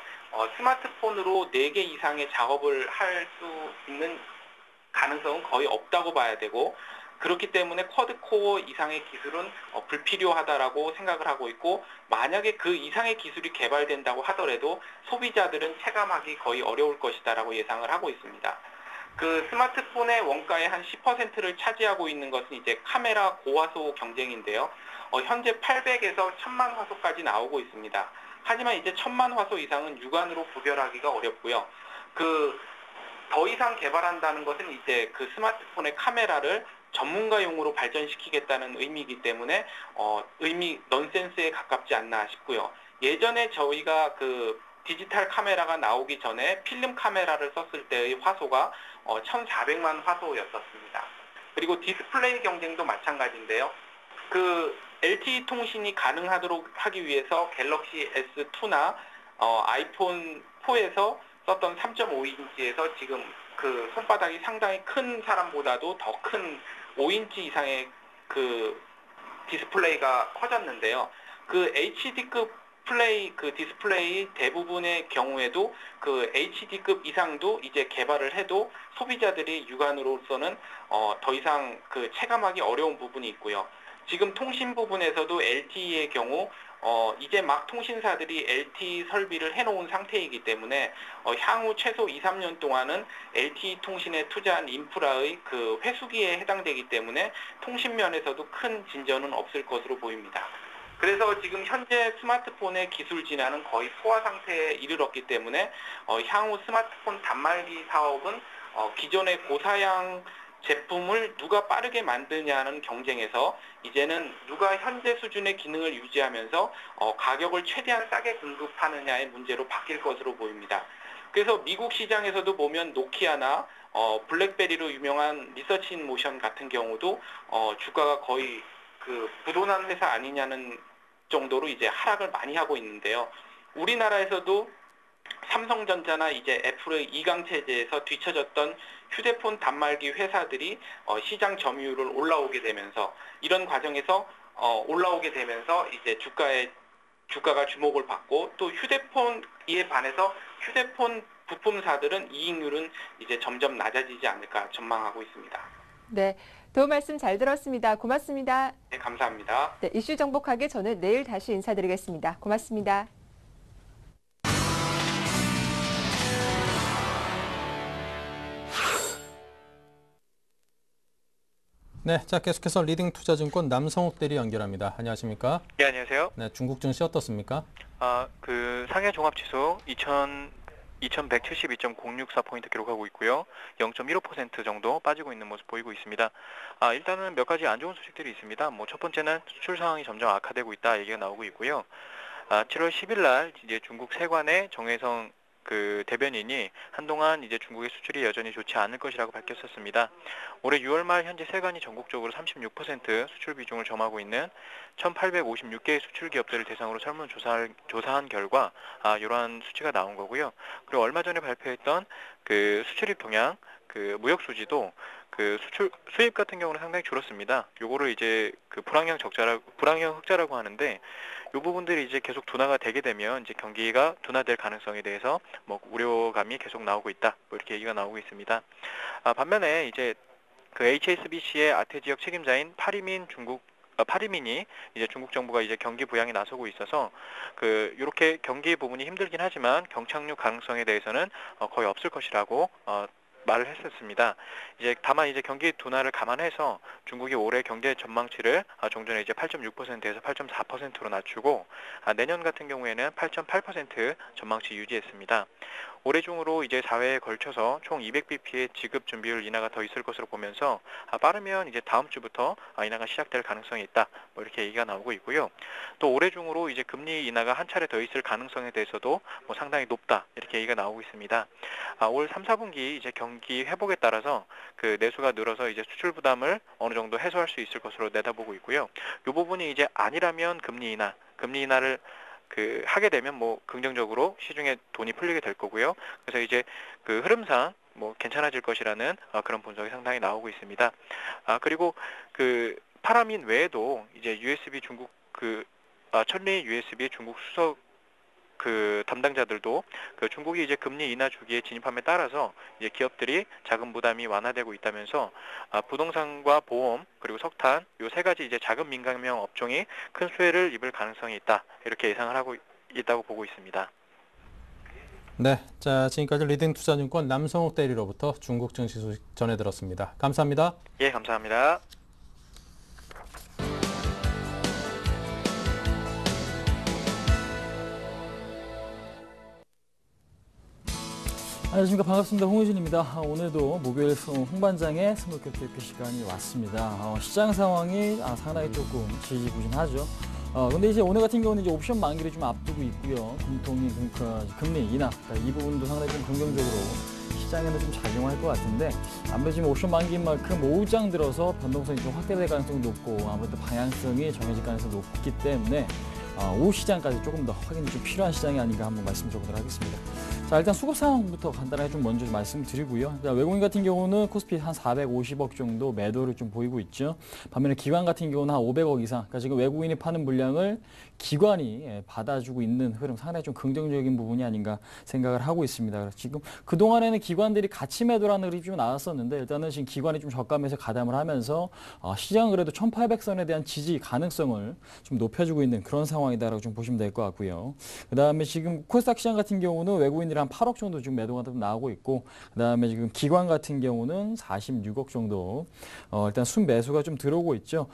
스마트폰으로 4개 이상의 작업을 할 수 있는 가능성은 거의 없다고 봐야 되고 그렇기 때문에 쿼드코어 이상의 기술은 불필요하다라고 생각을 하고 있고 만약에 그 이상의 기술이 개발된다고 하더라도 소비자들은 체감하기 거의 어려울 것이다라고 예상을 하고 있습니다. 스마트폰의 원가의 한 10%를 차지하고 있는 것은 이제 카메라 고화소 경쟁인데요. 현재 800에서 1000만 화소까지 나오고 있습니다. 하지만 이제 1000만 화소 이상은 육안으로 구별하기가 어렵고요. 더 이상 개발한다는 것은 이제 스마트폰의 카메라를 전문가용으로 발전시키겠다는 의미이기 때문에 넌센스에 가깝지 않나 싶고요. 예전에 저희가 디지털 카메라가 나오기 전에 필름 카메라를 썼을 때의 화소가 1400만 화소였었습니다. 그리고 디스플레이 경쟁도 마찬가지인데요. LTE 통신이 가능하도록 하기 위해서 갤럭시 S2나 아이폰 4에서 썼던 3.5인치에서 지금 손바닥이 상당히 큰 사람보다도 더 큰 5인치 이상의 디스플레이가 커졌는데요. HD급 디스플레이 대부분의 경우에도 그 HD급 이상도 이제 개발을 해도 소비자들이 육안으로서는 더 이상 그 체감하기 어려운 부분이 있고요. 지금 통신 부분에서도 LTE의 경우 이제 막 통신사들이 LTE 설비를 해놓은 상태이기 때문에 향후 최소 2, 3년 동안은 LTE 통신에 투자한 인프라의 그 회수기에 해당되기 때문에 통신 면에서도 큰 진전은 없을 것으로 보입니다. 그래서 지금 현재 스마트폰의 기술 진화는 거의 포화 상태에 이르렀기 때문에 향후 스마트폰 단말기 사업은 기존의 고사양 제품을 누가 빠르게 만드냐는 경쟁에서 이제는 누가 현재 수준의 기능을 유지하면서 가격을 최대한 싸게 공급하느냐의 문제로 바뀔 것으로 보입니다. 그래서 미국 시장에서도 보면 노키아나 블랙베리로 유명한 리서치인모션 같은 경우도 주가가 거의 그 부도난 회사 아니냐는 정도로 이제 하락을 많이 하고 있는데요. 우리나라에서도 삼성전자나 이제 애플의 2강 체제에서 뒤처졌던 휴대폰 단말기 회사들이 시장 점유율을 올라오게 되면서 이런 과정에서 올라오게 되면서 이제 주가가 주목을 받고 또 휴대폰에 반해서 휴대폰 부품사들은 이익률은 이제 점점 낮아지지 않을까 전망하고 있습니다. 네, 도움 말씀 잘 들었습니다. 고맙습니다. 네, 감사합니다. 네, 이슈 정복하게 저는 내일 다시 인사드리겠습니다. 고맙습니다. 네, 자 계속해서 리딩투자증권 남성욱 대리 연결합니다. 안녕하십니까? 네, 안녕하세요. 네, 중국 증시 어떻습니까? 그 상해 종합지수 2172.064포인트 기록하고 있고요. 0.15% 정도 빠지고 있는 모습 보이고 있습니다. 일단은 몇 가지 안 좋은 소식들이 있습니다. 첫 번째는 수출 상황이 점점 악화되고 있다 얘기가 나오고 있고요. 7월 10일 날 이제 중국 세관의 정혜성 그 대변인이 한동안 이제 중국의 수출이 여전히 좋지 않을 것이라고 밝혔었습니다. 올해 6월 말 현재 세관이 전국적으로 36% 수출 비중을 점하고 있는 1,856개의 수출 기업들을 대상으로 설문조사한 결과 이러한 수치가 나온 거고요. 그리고 얼마 전에 발표했던 그 수출입 동향, 그 무역 수지도 그 수입 같은 경우는 상당히 줄었습니다. 요거를 이제 그 불황형 흑자라고 하는데 이 부분들이 이제 계속 둔화가 되게 되면 이제 경기가 둔화될 가능성에 대해서 우려감이 계속 나오고 있다. 이렇게 얘기가 나오고 있습니다. 반면에 이제 그 HSBC의 아태 지역 책임자인 파리민이 이제 중국 정부가 이제 경기 부양에 나서고 있어서 그 이렇게 경기 부분이 힘들긴 하지만 경착륙 가능성에 대해서는 거의 없을 것이라고 말을 했었습니다. 이제 다만 이제 경기 둔화를 감안해서 중국이 올해 경제 전망치를 종전에 이제 8.6%에서 8.4%로 낮추고 내년 같은 경우에는 8.8% 전망치 유지했습니다. 올해 중으로 이제 4회에 걸쳐서 총 200bp의 지급 준비율 인하가 더 있을 것으로 보면서 빠르면 이제 다음 주부터 인하가 시작될 가능성이 있다. 이렇게 얘기가 나오고 있고요. 또 올해 중으로 이제 금리 인하가 한 차례 더 있을 가능성에 대해서도 상당히 높다. 이렇게 얘기가 나오고 있습니다. 올 3, 4분기 이제 경기 회복에 따라서 그 내수가 늘어서 이제 수출 부담을 어느 정도 해소할 수 있을 것으로 내다보고 있고요. 이 부분이 이제 아니라면 금리 인하를 하게 되면 긍정적으로 시중에 돈이 풀리게 될 거고요. 그래서 이제 그 흐름상 괜찮아질 것이라는 그런 분석이 상당히 나오고 있습니다. 그리고 그 파라민 외에도 이제 USB 중국 천리 USB 중국 수석 그 담당자들도 그 중국이 이제 금리 인하 주기에 진입함에 따라서 이제 기업들이 자금 부담이 완화되고 있다면서 부동산과 보험 그리고 석탄 요 세 가지 이제 자금 민감형 업종이 큰 수혜를 입을 가능성이 있다 이렇게 예상을 하고 있다고 보고 있습니다. 네, 자 지금까지 리딩투자증권 남성욱 대리로부터 중국 증시 소식 전해 들었습니다. 감사합니다. 예, 감사합니다. 안녕하십니까. 반갑습니다. 홍유진입니다. 오늘도 목요일 홍반장의 스몰캡 대표 시간이 왔습니다. 시장 상황이 상당히 조금 지지부진하죠. 근데 이제 오늘 같은 경우는 이제 옵션 만기를 좀 앞두고 있고요. 금통이 금리 인하 이 부분도 상당히 좀 긍정적으로 시장에는 좀 작용할 것 같은데 아무래도 지금 옵션 만기인 만큼 오후 장 들어서 변동성이 좀 확대될 가능성이 높고 아무래도 방향성이 정해질 가능성이 높기 때문에 오후 시장까지 조금 더 확인이 좀 필요한 시장이 아닌가 한번 말씀드려보도록 하겠습니다. 자, 자, 일단 수급 상황부터 간단하게 좀 먼저 말씀드리고요. 자, 외국인 같은 경우는 코스피 한 450억 정도 매도를 좀 보이고 있죠. 반면에 기관 같은 경우는 한 500억 이상. 그러니까 지금 외국인이 파는 물량을 기관이 받아주고 있는 흐름, 상당히 좀 긍정적인 부분이 아닌가 생각을 하고 있습니다. 그래서 지금 그동안에는 기관들이 같이 매도라는 흐름이 좀 나왔었는데, 일단은 지금 기관이 좀 저가 매수 가담을 하면서 시장은 그래도 1800선에 대한 지지 가능성을 좀 높여주고 있는 그런 상황이다라고 좀 보시면 될 것 같고요. 그 다음에 지금 코스닥 시장 같은 경우는 외국인들이 한 8억 정도 지금 매도가 좀 나오고 있고, 그 다음에 지금 기관 같은 경우는 46억 정도 일단 순매수가 좀 들어오고 있죠.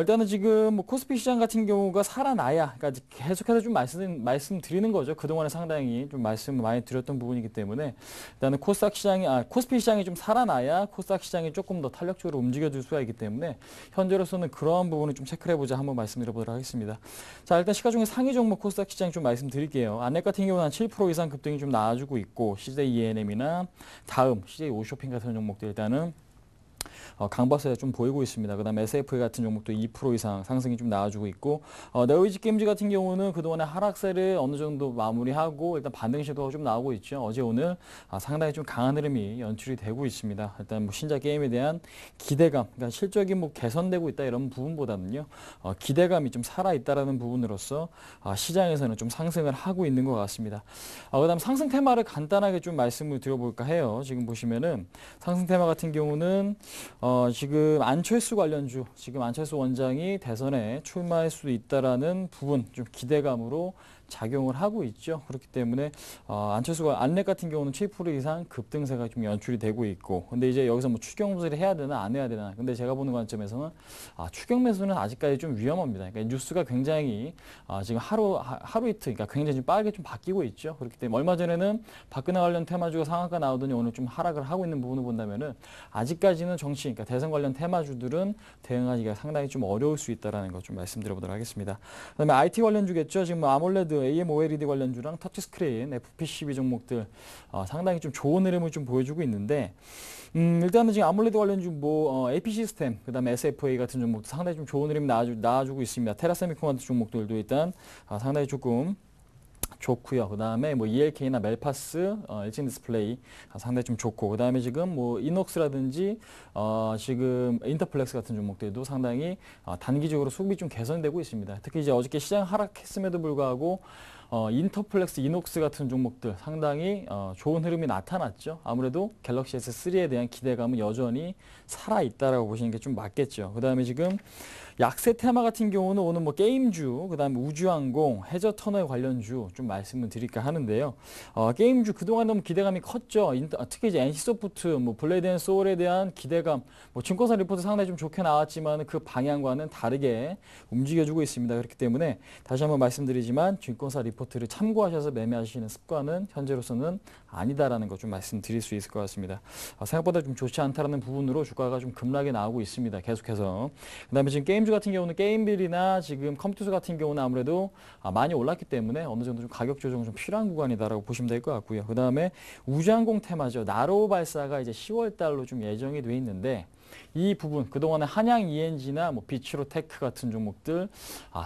일단은 지금 뭐 코스피 시장 같은 경우가 살아나야, 그러니까 계속해서 좀 말씀드리는 거죠. 그동안에 상당히 좀 말씀을 많이 드렸던 부분이기 때문에 일단은 코스피 시장이 좀 살아나야 코스닥 시장이 조금 더 탄력적으로 움직여줄 수가 있기 때문에 현재로서는 그러한 부분을 좀 체크를 해보자 한번 말씀드려보도록 하겠습니다. 자, 일단 시가총액 상위 종목 코스닥 시장 좀 말씀드릴게요. 안넷 같은 경우는 한 7% 이상 급등이 좀 나와주고 있고, CJ ENM이나 다음 CJ 오쇼핑 같은 종목들 일단은 강박세가 좀 보이고 있습니다. 그 다음에 SFA 같은 종목도 2% 이상 상승이 좀 나와주고 있고, 네오이지 게임즈 같은 경우는 그동안에 하락세를 어느 정도 마무리하고 일단 반등 시도가 좀 나오고 있죠. 어제 오늘 상당히 좀 강한 흐름이 연출이 되고 있습니다. 일단 뭐 신작 게임에 대한 기대감, 그러니까 실적이 뭐 개선되고 있다 이런 부분보다는요, 기대감이 좀 살아있다라는 부분으로서 시장에서는 좀 상승을 하고 있는 것 같습니다. 그 다음 상승 테마를 간단하게 좀 말씀을 드려볼까 해요. 지금 보시면은 상승 테마 같은 경우는 지금 안철수 관련주, 지금 안철수 원장이 대선에 출마할 수도 있다라는 부분 좀 기대감으로 작용을 하고 있죠. 그렇기 때문에 안철수가 안넷 같은 경우는 7% 이상 급등세가 좀 연출이 되고 있고, 근데 이제 여기서 뭐 추경 매수를 해야 되나 안 해야 되나, 근데 제가 보는 관점에서는 추경 매수는 아직까지 좀 위험합니다. 그러니까 뉴스가 굉장히 지금 하루 이틀, 그러니까 굉장히 좀 빠르게 좀 바뀌고 있죠. 그렇기 때문에 얼마 전에는 박근혜 관련 테마주가 상한가 나오더니 오늘 좀 하락을 하고 있는 부분을 본다면은 아직까지는 정치, 그러니까 대선 관련 테마주들은 대응하기가 상당히 좀 어려울 수 있다라는 거 좀 말씀드려보도록 하겠습니다. 그다음에 IT 관련주겠죠. 지금 뭐 아몰레드, AMOLED 관련주랑 터치스크린, FPCB 종목들 상당히 좀 좋은 흐름을 좀 보여주고 있는데, 일단은 지금 아몰레드 관련주 뭐 AP 시스템, 그다음에 SFA 같은 종목도 상당히 좀 좋은 흐름이 나와주고 있습니다. 테라세미콘 종목들도 일단 상당히 조금 좋고요. 그 다음에 뭐 ELK나 멜파스, LG 디스플레이 상당히 좀 좋고, 그 다음에 지금 뭐 이녹스라든지 지금 인터플렉스 같은 종목들도 상당히 단기적으로 수급이 좀 개선되고 있습니다. 특히 이제 어저께 시장 하락했음에도 불구하고 인터플렉스, 이녹스 같은 종목들 상당히 좋은 흐름이 나타났죠. 아무래도 갤럭시 S3에 대한 기대감은 여전히 살아있다라고 보시는 게 좀 맞겠죠. 그 다음에 지금 약세 테마 같은 경우는 오늘 뭐 게임주, 그 다음에 우주항공, 해저터널 관련주 좀 말씀을 드릴까 하는데요. 게임주 그동안 너무 기대감이 컸죠. 특히 이제 NC소프트, 뭐 블레이드 앤 소울에 대한 기대감, 뭐 증권사 리포트 상당히 좀 좋게 나왔지만 그 방향과는 다르게 움직여주고 있습니다. 그렇기 때문에 다시 한번 말씀드리지만 증권사 리포트를 참고하셔서 매매하시는 습관은 현재로서는 아니다라는 거 좀 말씀드릴 수 있을 것 같습니다. 생각보다 좀 좋지 않다라는 부분으로 주가가 좀 급락이 나오고 있습니다. 계속해서. 그다음에 지금 게임주 같은 경우는 게임빌이나 지금 컴퓨터 같은 경우는 아무래도 많이 올랐기 때문에 어느 정도 좀 가격 조정 좀 필요한 구간이다라고 보시면 될 것 같고요. 그다음에 우주항공 테마죠. 나로우 발사가 이제 10월 달로 좀 예정이 돼 있는데, 이 부분 그동안에 한양 ENG나 뭐 비츠로테크 같은 종목들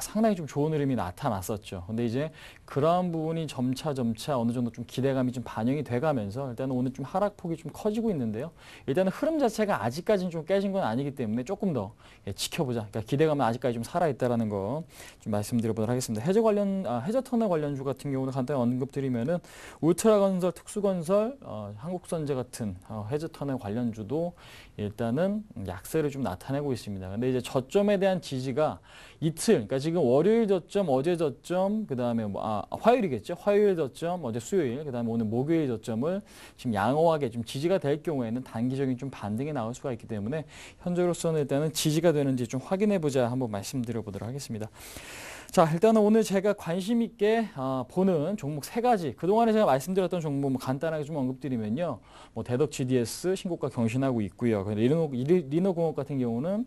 상당히 좀 좋은 흐름이 나타났었죠. 근데 이제 그러한 부분이 점차 어느 정도 좀 기대감이 좀 반영이 돼가면서 일단은 오늘 좀 하락폭이 좀 커지고 있는데요. 일단은 흐름 자체가 아직까지는 좀 깨진 건 아니기 때문에 조금 더 지켜보자. 그러니까 기대감은 아직까지 좀 살아있다라는 거 좀 말씀드려보도록 하겠습니다. 해저터널 관련주 같은 경우는 간단히 언급드리면은 울트라건설, 특수건설, 한국선제 같은 해저터널 관련주도 일단은 약세를 좀 나타내고 있습니다. 근데 이제 저점에 대한 지지가 이틀, 그러니까 지금 월요일 저점, 어제 저점, 그 다음에 화요일이겠죠. 화요일 저점, 어제 수요일, 그 다음에 오늘 목요일 저점을 지금 양호하게 좀 지지가 될 경우에는 단기적인 좀 반등이 나올 수가 있기 때문에 현재로서는 일단은 지지가 되는지 좀 확인해보자 한번 말씀드려보도록 하겠습니다. 자, 일단은 오늘 제가 관심 있게 보는 종목 3가지, 그동안에 제가 말씀드렸던 종목 간단하게 좀 언급드리면요. 뭐 대덕 GDS 신고가 경신하고 있고요. 리노공업 같은 경우는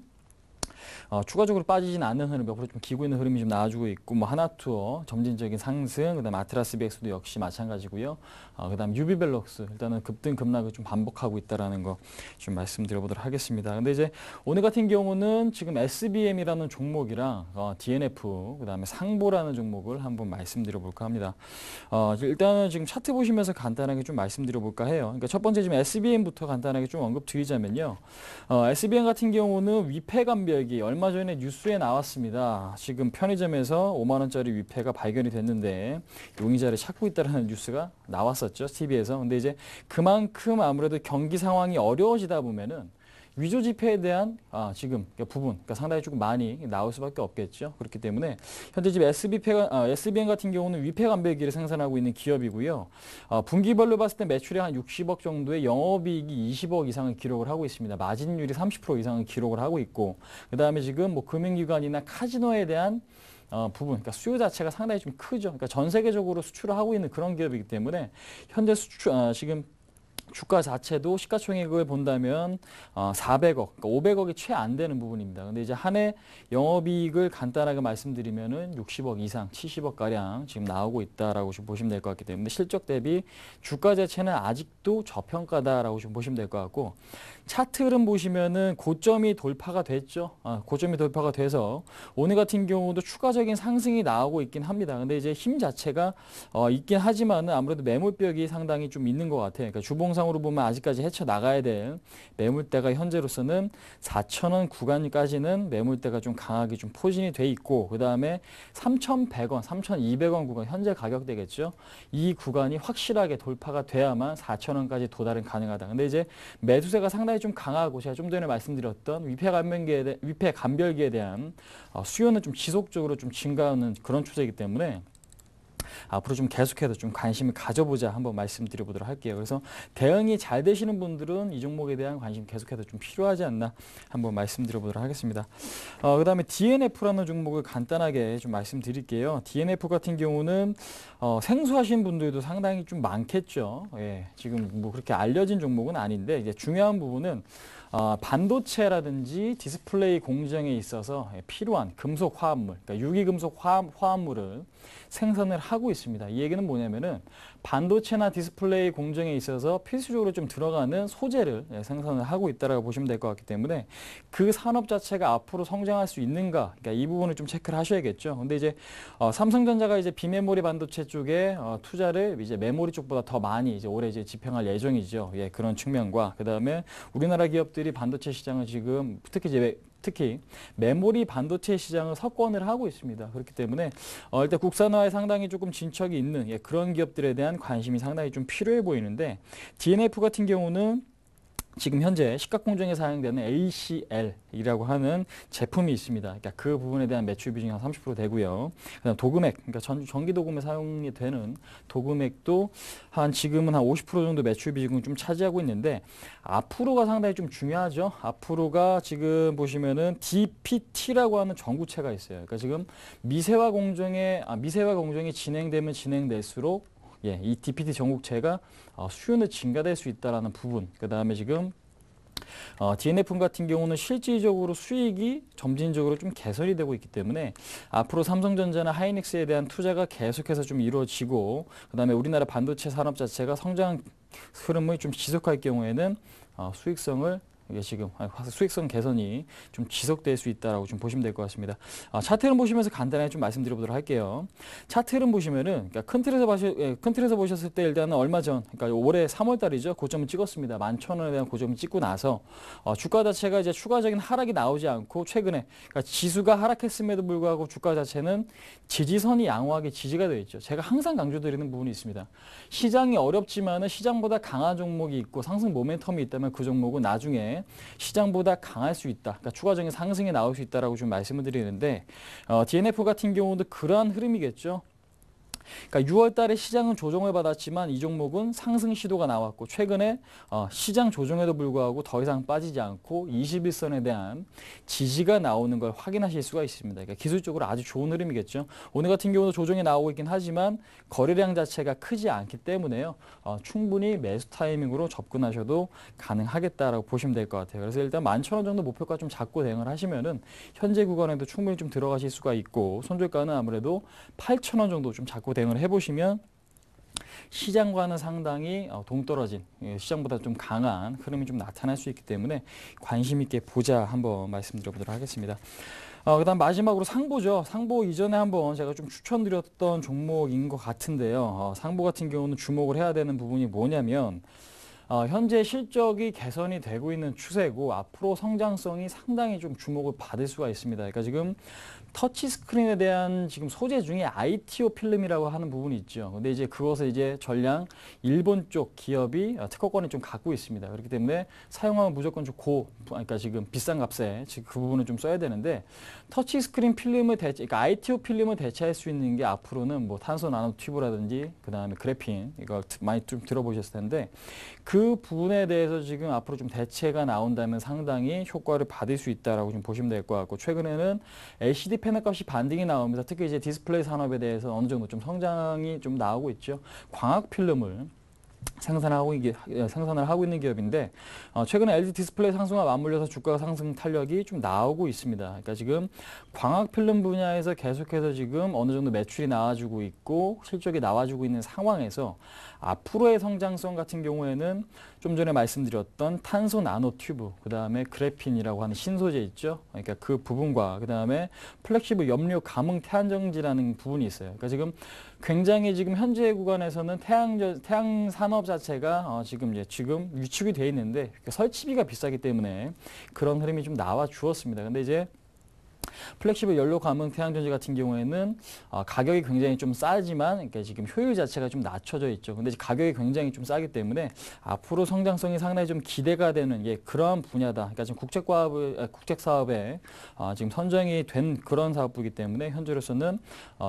추가적으로 빠지진 않는 흐름, 옆으로 좀 기고 있는 흐름이 좀 나와주고 있고, 뭐 하나투어 점진적인 상승, 그다음 아트라스 BX도 역시 마찬가지고요. 그다음 유비벨럭스 일단은 급등 급락을 좀 반복하고 있다라는 거 좀 말씀드려보도록 하겠습니다. 근데 이제 오늘 같은 경우는 지금 SBM이라는 종목이랑 DNF, 그다음에 상보라는 종목을 한번 말씀드려볼까 합니다. 일단은 지금 차트 보시면서 간단하게 좀 말씀드려볼까 해요. 그러니까 첫 번째 지금 SBM부터 간단하게 좀 언급드리자면요. SBM 같은 경우는 위패 감별기 얼마 전에 뉴스에 나왔습니다. 지금 편의점에서 5만 원짜리 위패가 발견이 됐는데 용의자를 찾고 있다는 뉴스가 나왔었죠. TV에서. 근데 이제 그만큼 아무래도 경기 상황이 어려워지다 보면은 위조 지폐에 대한 지금 부분, 그러니까 상당히 조금 많이 나올 수밖에 없겠죠. 그렇기 때문에 현재 지금 SBM 같은 경우는 위패 감별기를 생산하고 있는 기업이고요. 분기별로 봤을 때 매출이 한 60억 정도의 영업이익이 20억 이상을 기록을 하고 있습니다. 마진율이 30% 이상을 기록을 하고 있고, 그 다음에 지금 뭐 금융기관이나 카지노에 대한 부분, 그러니까 수요 자체가 상당히 좀 크죠. 그러니까 전 세계적으로 수출을 하고 있는 그런 기업이기 때문에 현재 지금 주가 자체도 시가총액을 본다면 400억, 그러니까 500억이 채 안 되는 부분입니다. 근데 이제 한 해 영업이익을 간단하게 말씀드리면은 60억 이상, 70억 가량 지금 나오고 있다라고 좀 보시면 될 것 같기 때문에 실적 대비 주가 자체는 아직도 저평가다라고 좀 보시면 될 것 같고, 차트 흐름 보시면은 고점이 돌파가 됐죠. 고점이 돌파가 돼서 오늘 같은 경우도 추가적인 상승이 나오고 있긴 합니다. 근데 이제 힘 자체가 있긴 하지만은 아무래도 매물벽이 상당히 좀 있는 것 같아요. 그러니까 주봉상으로 보면 아직까지 헤쳐나가야 될 매물대가 현재로서는 4,000원 구간까지는 매물대가 좀 강하게 좀 포진이 돼 있고, 그 다음에 3,100원, 3,200원 구간 현재 가격대겠죠. 이 구간이 확실하게 돌파가 돼야만 4,000원까지 도달은 가능하다. 근데 이제 매수세가 상당히 좀 강하고, 제가 좀 전에 말씀드렸던 위패 감별기에 대한 수요는 좀 지속적으로 좀 증가하는 그런 추세이기 때문에 앞으로 좀 계속해서 좀 관심을 가져보자 한번 말씀드려보도록 할게요. 그래서 대응이 잘 되시는 분들은 이 종목에 대한 관심 계속해서 좀 필요하지 않나 한번 말씀드려보도록 하겠습니다. 그 다음에 DNF라는 종목을 간단하게 좀 말씀드릴게요. DNF 같은 경우는 생소하신 분들도 상당히 좀 많겠죠. 예, 지금 뭐 그렇게 알려진 종목은 아닌데, 이제 중요한 부분은 반도체라든지 디스플레이 공정에 있어서 필요한 금속 화합물, 그러니까 유기금속 화합물을 생산을 하고 있습니다. 이 얘기는 뭐냐면은 반도체나 디스플레이 공정에 있어서 필수적으로 좀 들어가는 소재를 생산을 하고 있다라고 보시면 될 것 같기 때문에 그 산업 자체가 앞으로 성장할 수 있는가, 그러니까 이 부분을 좀 체크를 하셔야겠죠. 근데 이제 삼성전자가 이제 비메모리 반도체 쪽에 투자를 이제 메모리 쪽보다 더 많이 이제 올해 이제 집행할 예정이죠. 예, 그런 측면과 그 다음에 우리나라 기업들이 반도체 시장을 지금 특히 메모리 반도체 시장을 석권을 하고 있습니다. 그렇기 때문에 일단 국산화에 상당히 조금 진척이 있는 그런 기업들에 대한 관심이 상당히 좀 필요해 보이는데, DNF 같은 경우는 지금 현재 식각공정에 사용되는 ACL이라고 하는 제품이 있습니다. 그러니까 그 부분에 대한 매출 비중이 한 30% 되고요. 그다음 도금액, 그러니까 전기 도금에 사용이 되는 도금액도 지금은 한 50% 정도 매출 비중을 좀 차지하고 있는데, 앞으로가 상당히 좀 중요하죠. 앞으로가 지금 보시면은 DPT라고 하는 전구체가 있어요. 그러니까 지금 미세화 공정이 진행되면 진행될수록 이 DPT 전구체가 수요는 증가될 수 있다는 부분, 그 다음에 지금 DNF 같은 경우는 실질적으로 수익이 점진적으로 좀 개선이 되고 있기 때문에 앞으로 삼성전자나 하이닉스에 대한 투자가 계속해서 좀 이루어지고, 그 다음에 우리나라 반도체 산업 자체가 성장 흐름을 좀 지속할 경우에는 수익성 개선이 좀 지속될 수 있다라고 좀 보시면 될 것 같습니다. 차트 흐름 보시면서 간단하게 좀 말씀드려보도록 할게요. 차트 흐름 보시면은, 그러니까 큰 틀에서 보셨을 때 일단은 얼마 전, 그러니까 올해 3월 달이죠. 고점을 찍었습니다. 11,000원에 대한 고점을 찍고 나서 주가 자체가 이제 추가적인 하락이 나오지 않고 최근에, 그러니까 지수가 하락했음에도 불구하고 주가 자체는 지지선이 양호하게 지지가 되어 있죠. 제가 항상 강조드리는 부분이 있습니다. 시장이 어렵지만은 시장보다 강한 종목이 있고 상승 모멘텀이 있다면 그 종목은 나중에 시장보다 강할 수 있다. 그러니까 추가적인 상승이 나올 수 있다라고 좀 말씀을 드리는데, DNF 같은 경우도 그러한 흐름이겠죠. 그러니까 6월 달에 시장은 조정을 받았지만 이 종목은 상승 시도가 나왔고 최근에 시장 조정에도 불구하고 더 이상 빠지지 않고 21선에 대한 지지가 나오는 걸 확인하실 수가 있습니다. 그러니까 기술적으로 아주 좋은 흐름이겠죠. 오늘 같은 경우도 조정이 나오고 있긴 하지만 거래량 자체가 크지 않기 때문에요. 충분히 매수 타이밍으로 접근하셔도 가능하겠다라고 보시면 될 것 같아요. 그래서 일단 11,000원 정도 목표가 좀 잡고 대응을 하시면은 현재 구간에도 충분히 좀 들어가실 수가 있고 손절가는 아무래도 8,000원 정도 좀 잡고 대응을 해보시면 시장과는 상당히 동떨어진 시장보다 좀 강한 흐름이 좀 나타날 수 있기 때문에 관심 있게 보자 한번 말씀드려보도록 하겠습니다. 그다음 마지막으로 상보죠. 상보 이전에 한번 제가 좀 추천드렸던 종목인 것 같은데요. 상보 같은 경우는 주목을 해야 되는 부분이 뭐냐면 현재 실적이 개선이 되고 있는 추세고 앞으로 성장성이 상당히 좀 주목을 받을 수가 있습니다. 그러니까 지금 터치 스크린에 대한 지금 소재 중에 ITO 필름이라고 하는 부분이 있죠. 근데 이제 그것을 이제 전량 일본 쪽 기업이 특허권을 좀 갖고 있습니다. 그렇기 때문에 사용하면 무조건 좀 그러니까 지금 비싼 값에 지금 그 부분을 좀 써야 되는데 터치 스크린 필름을 그러니까 ITO 필름을 대체할 수 있는 게 앞으로는 뭐 탄소 나노 튜브라든지 그 다음에 그래핀 이거 많이 좀 들어보셨을 텐데 그 부분에 대해서 지금 앞으로 좀 대체가 나온다면 상당히 효과를 받을 수 있다라고 좀 보시면 될 것 같고 최근에는 LCD 패널 값이 반등이 나오면서 특히 이제 디스플레이 산업에 대해서 어느 정도 좀 성장이 좀 나오고 있죠. 광학 필름을 생산을 하고 있는 기업인데 최근에 LG 디스플레이 상승과 맞물려서 주가 상승 탄력이 좀 나오고 있습니다. 그러니까 지금 광학 필름 분야에서 계속해서 지금 어느 정도 매출이 나와주고 있고 실적이 나와주고 있는 상황에서 앞으로의 성장성 같은 경우에는 좀 전에 말씀드렸던 탄소 나노 튜브, 그 다음에 그래핀이라고 하는 신소재 있죠. 그러니까 그 부분과 그 다음에 플렉시블 염료 감응 태양전지라는 부분이 있어요. 그러니까 지금 굉장히 지금 현재 구간에서는 태양 산업 자체가 지금 위축이 돼 있는데 설치비가 비싸기 때문에 그런 흐름이 좀 나와 주었습니다. 근데 이제 플렉시블 연료 감응 태양전지 같은 경우에는 가격이 굉장히 좀 싸지만 그러니까 지금 효율 자체가 좀 낮춰져 있죠. 근데 가격이 굉장히 좀 싸기 때문에 앞으로 성장성이 상당히 좀 기대가 되는 그러한 분야다. 그러니까 지금 국책 사업에 지금 선정이 된 그런 사업부이기 때문에 현재로서는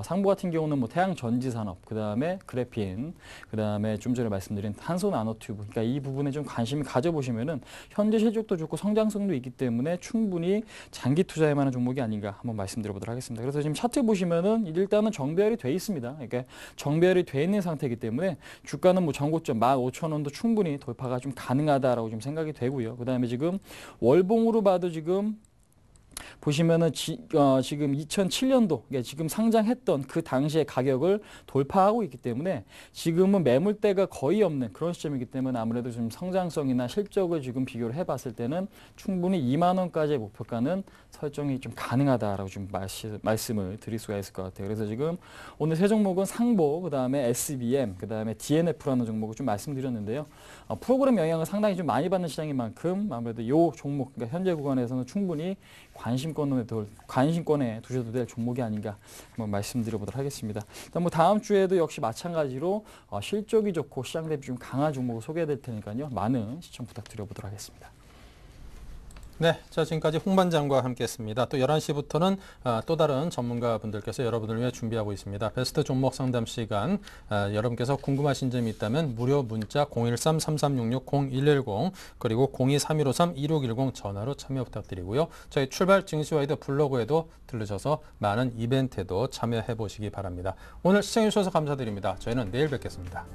상부 같은 경우는 뭐 태양 전지 산업, 그 다음에 그래핀, 그 다음에 좀 전에 말씀드린 탄소 나노 튜브. 그러니까 이 부분에 좀 관심을 가져보시면은 현재 실적도 좋고 성장성도 있기 때문에 충분히 장기 투자할 만한 종목이 아닌가 한번 말씀드려보도록 하겠습니다. 그래서 지금 차트 보시면은 일단은 정배열이 돼 있습니다. 그러니까 정배열이 돼 있는 상태이기 때문에 주가는 뭐 전고점 15,000원도 충분히 돌파가 좀 가능하다라고 좀 생각이 되고요. 그 다음에 지금 월봉으로 봐도 지금 보시면은 지금 2007년도 지금 상장했던 그 당시의 가격을 돌파하고 있기 때문에 지금은 매물대가 거의 없는 그런 시점이기 때문에 아무래도 좀 성장성이나 실적을 지금 비교를 해봤을 때는 충분히 2만 원까지의 목표가는 설정이 좀 가능하다라고 좀 말씀을 드릴 수가 있을 것 같아요. 그래서 지금 오늘 세 종목은 상보, 그 다음에 SBM, 그 다음에 DNF라는 종목을 좀 말씀드렸는데요. 프로그램 영향을 상당히 좀 많이 받는 시장인 만큼 아무래도 이 종목, 그러니까 현재 구간에서는 충분히 관심권에 두셔도 될 종목이 아닌가 한번 말씀드려보도록 하겠습니다. 일단 뭐 다음 주에도 역시 마찬가지로 실적이 좋고 시장 대비 좀 강한 종목을 소개해드릴 테니까요. 많은 시청 부탁드려보도록 하겠습니다. 네, 자 지금까지 홍반장과 함께했습니다. 또 11시부터는 또 다른 전문가분들께서 여러분을 위해 준비하고 있습니다. 베스트 종목 상담 시간, 여러분께서 궁금하신 점이 있다면 무료 문자 013-3366-0110 그리고 02-3153-2610 전화로 참여 부탁드리고요. 저희 출발 증시와이드 블로그에도 들르셔서 많은 이벤트에도 참여해 보시기 바랍니다. 오늘 시청해 주셔서 감사드립니다. 저희는 내일 뵙겠습니다.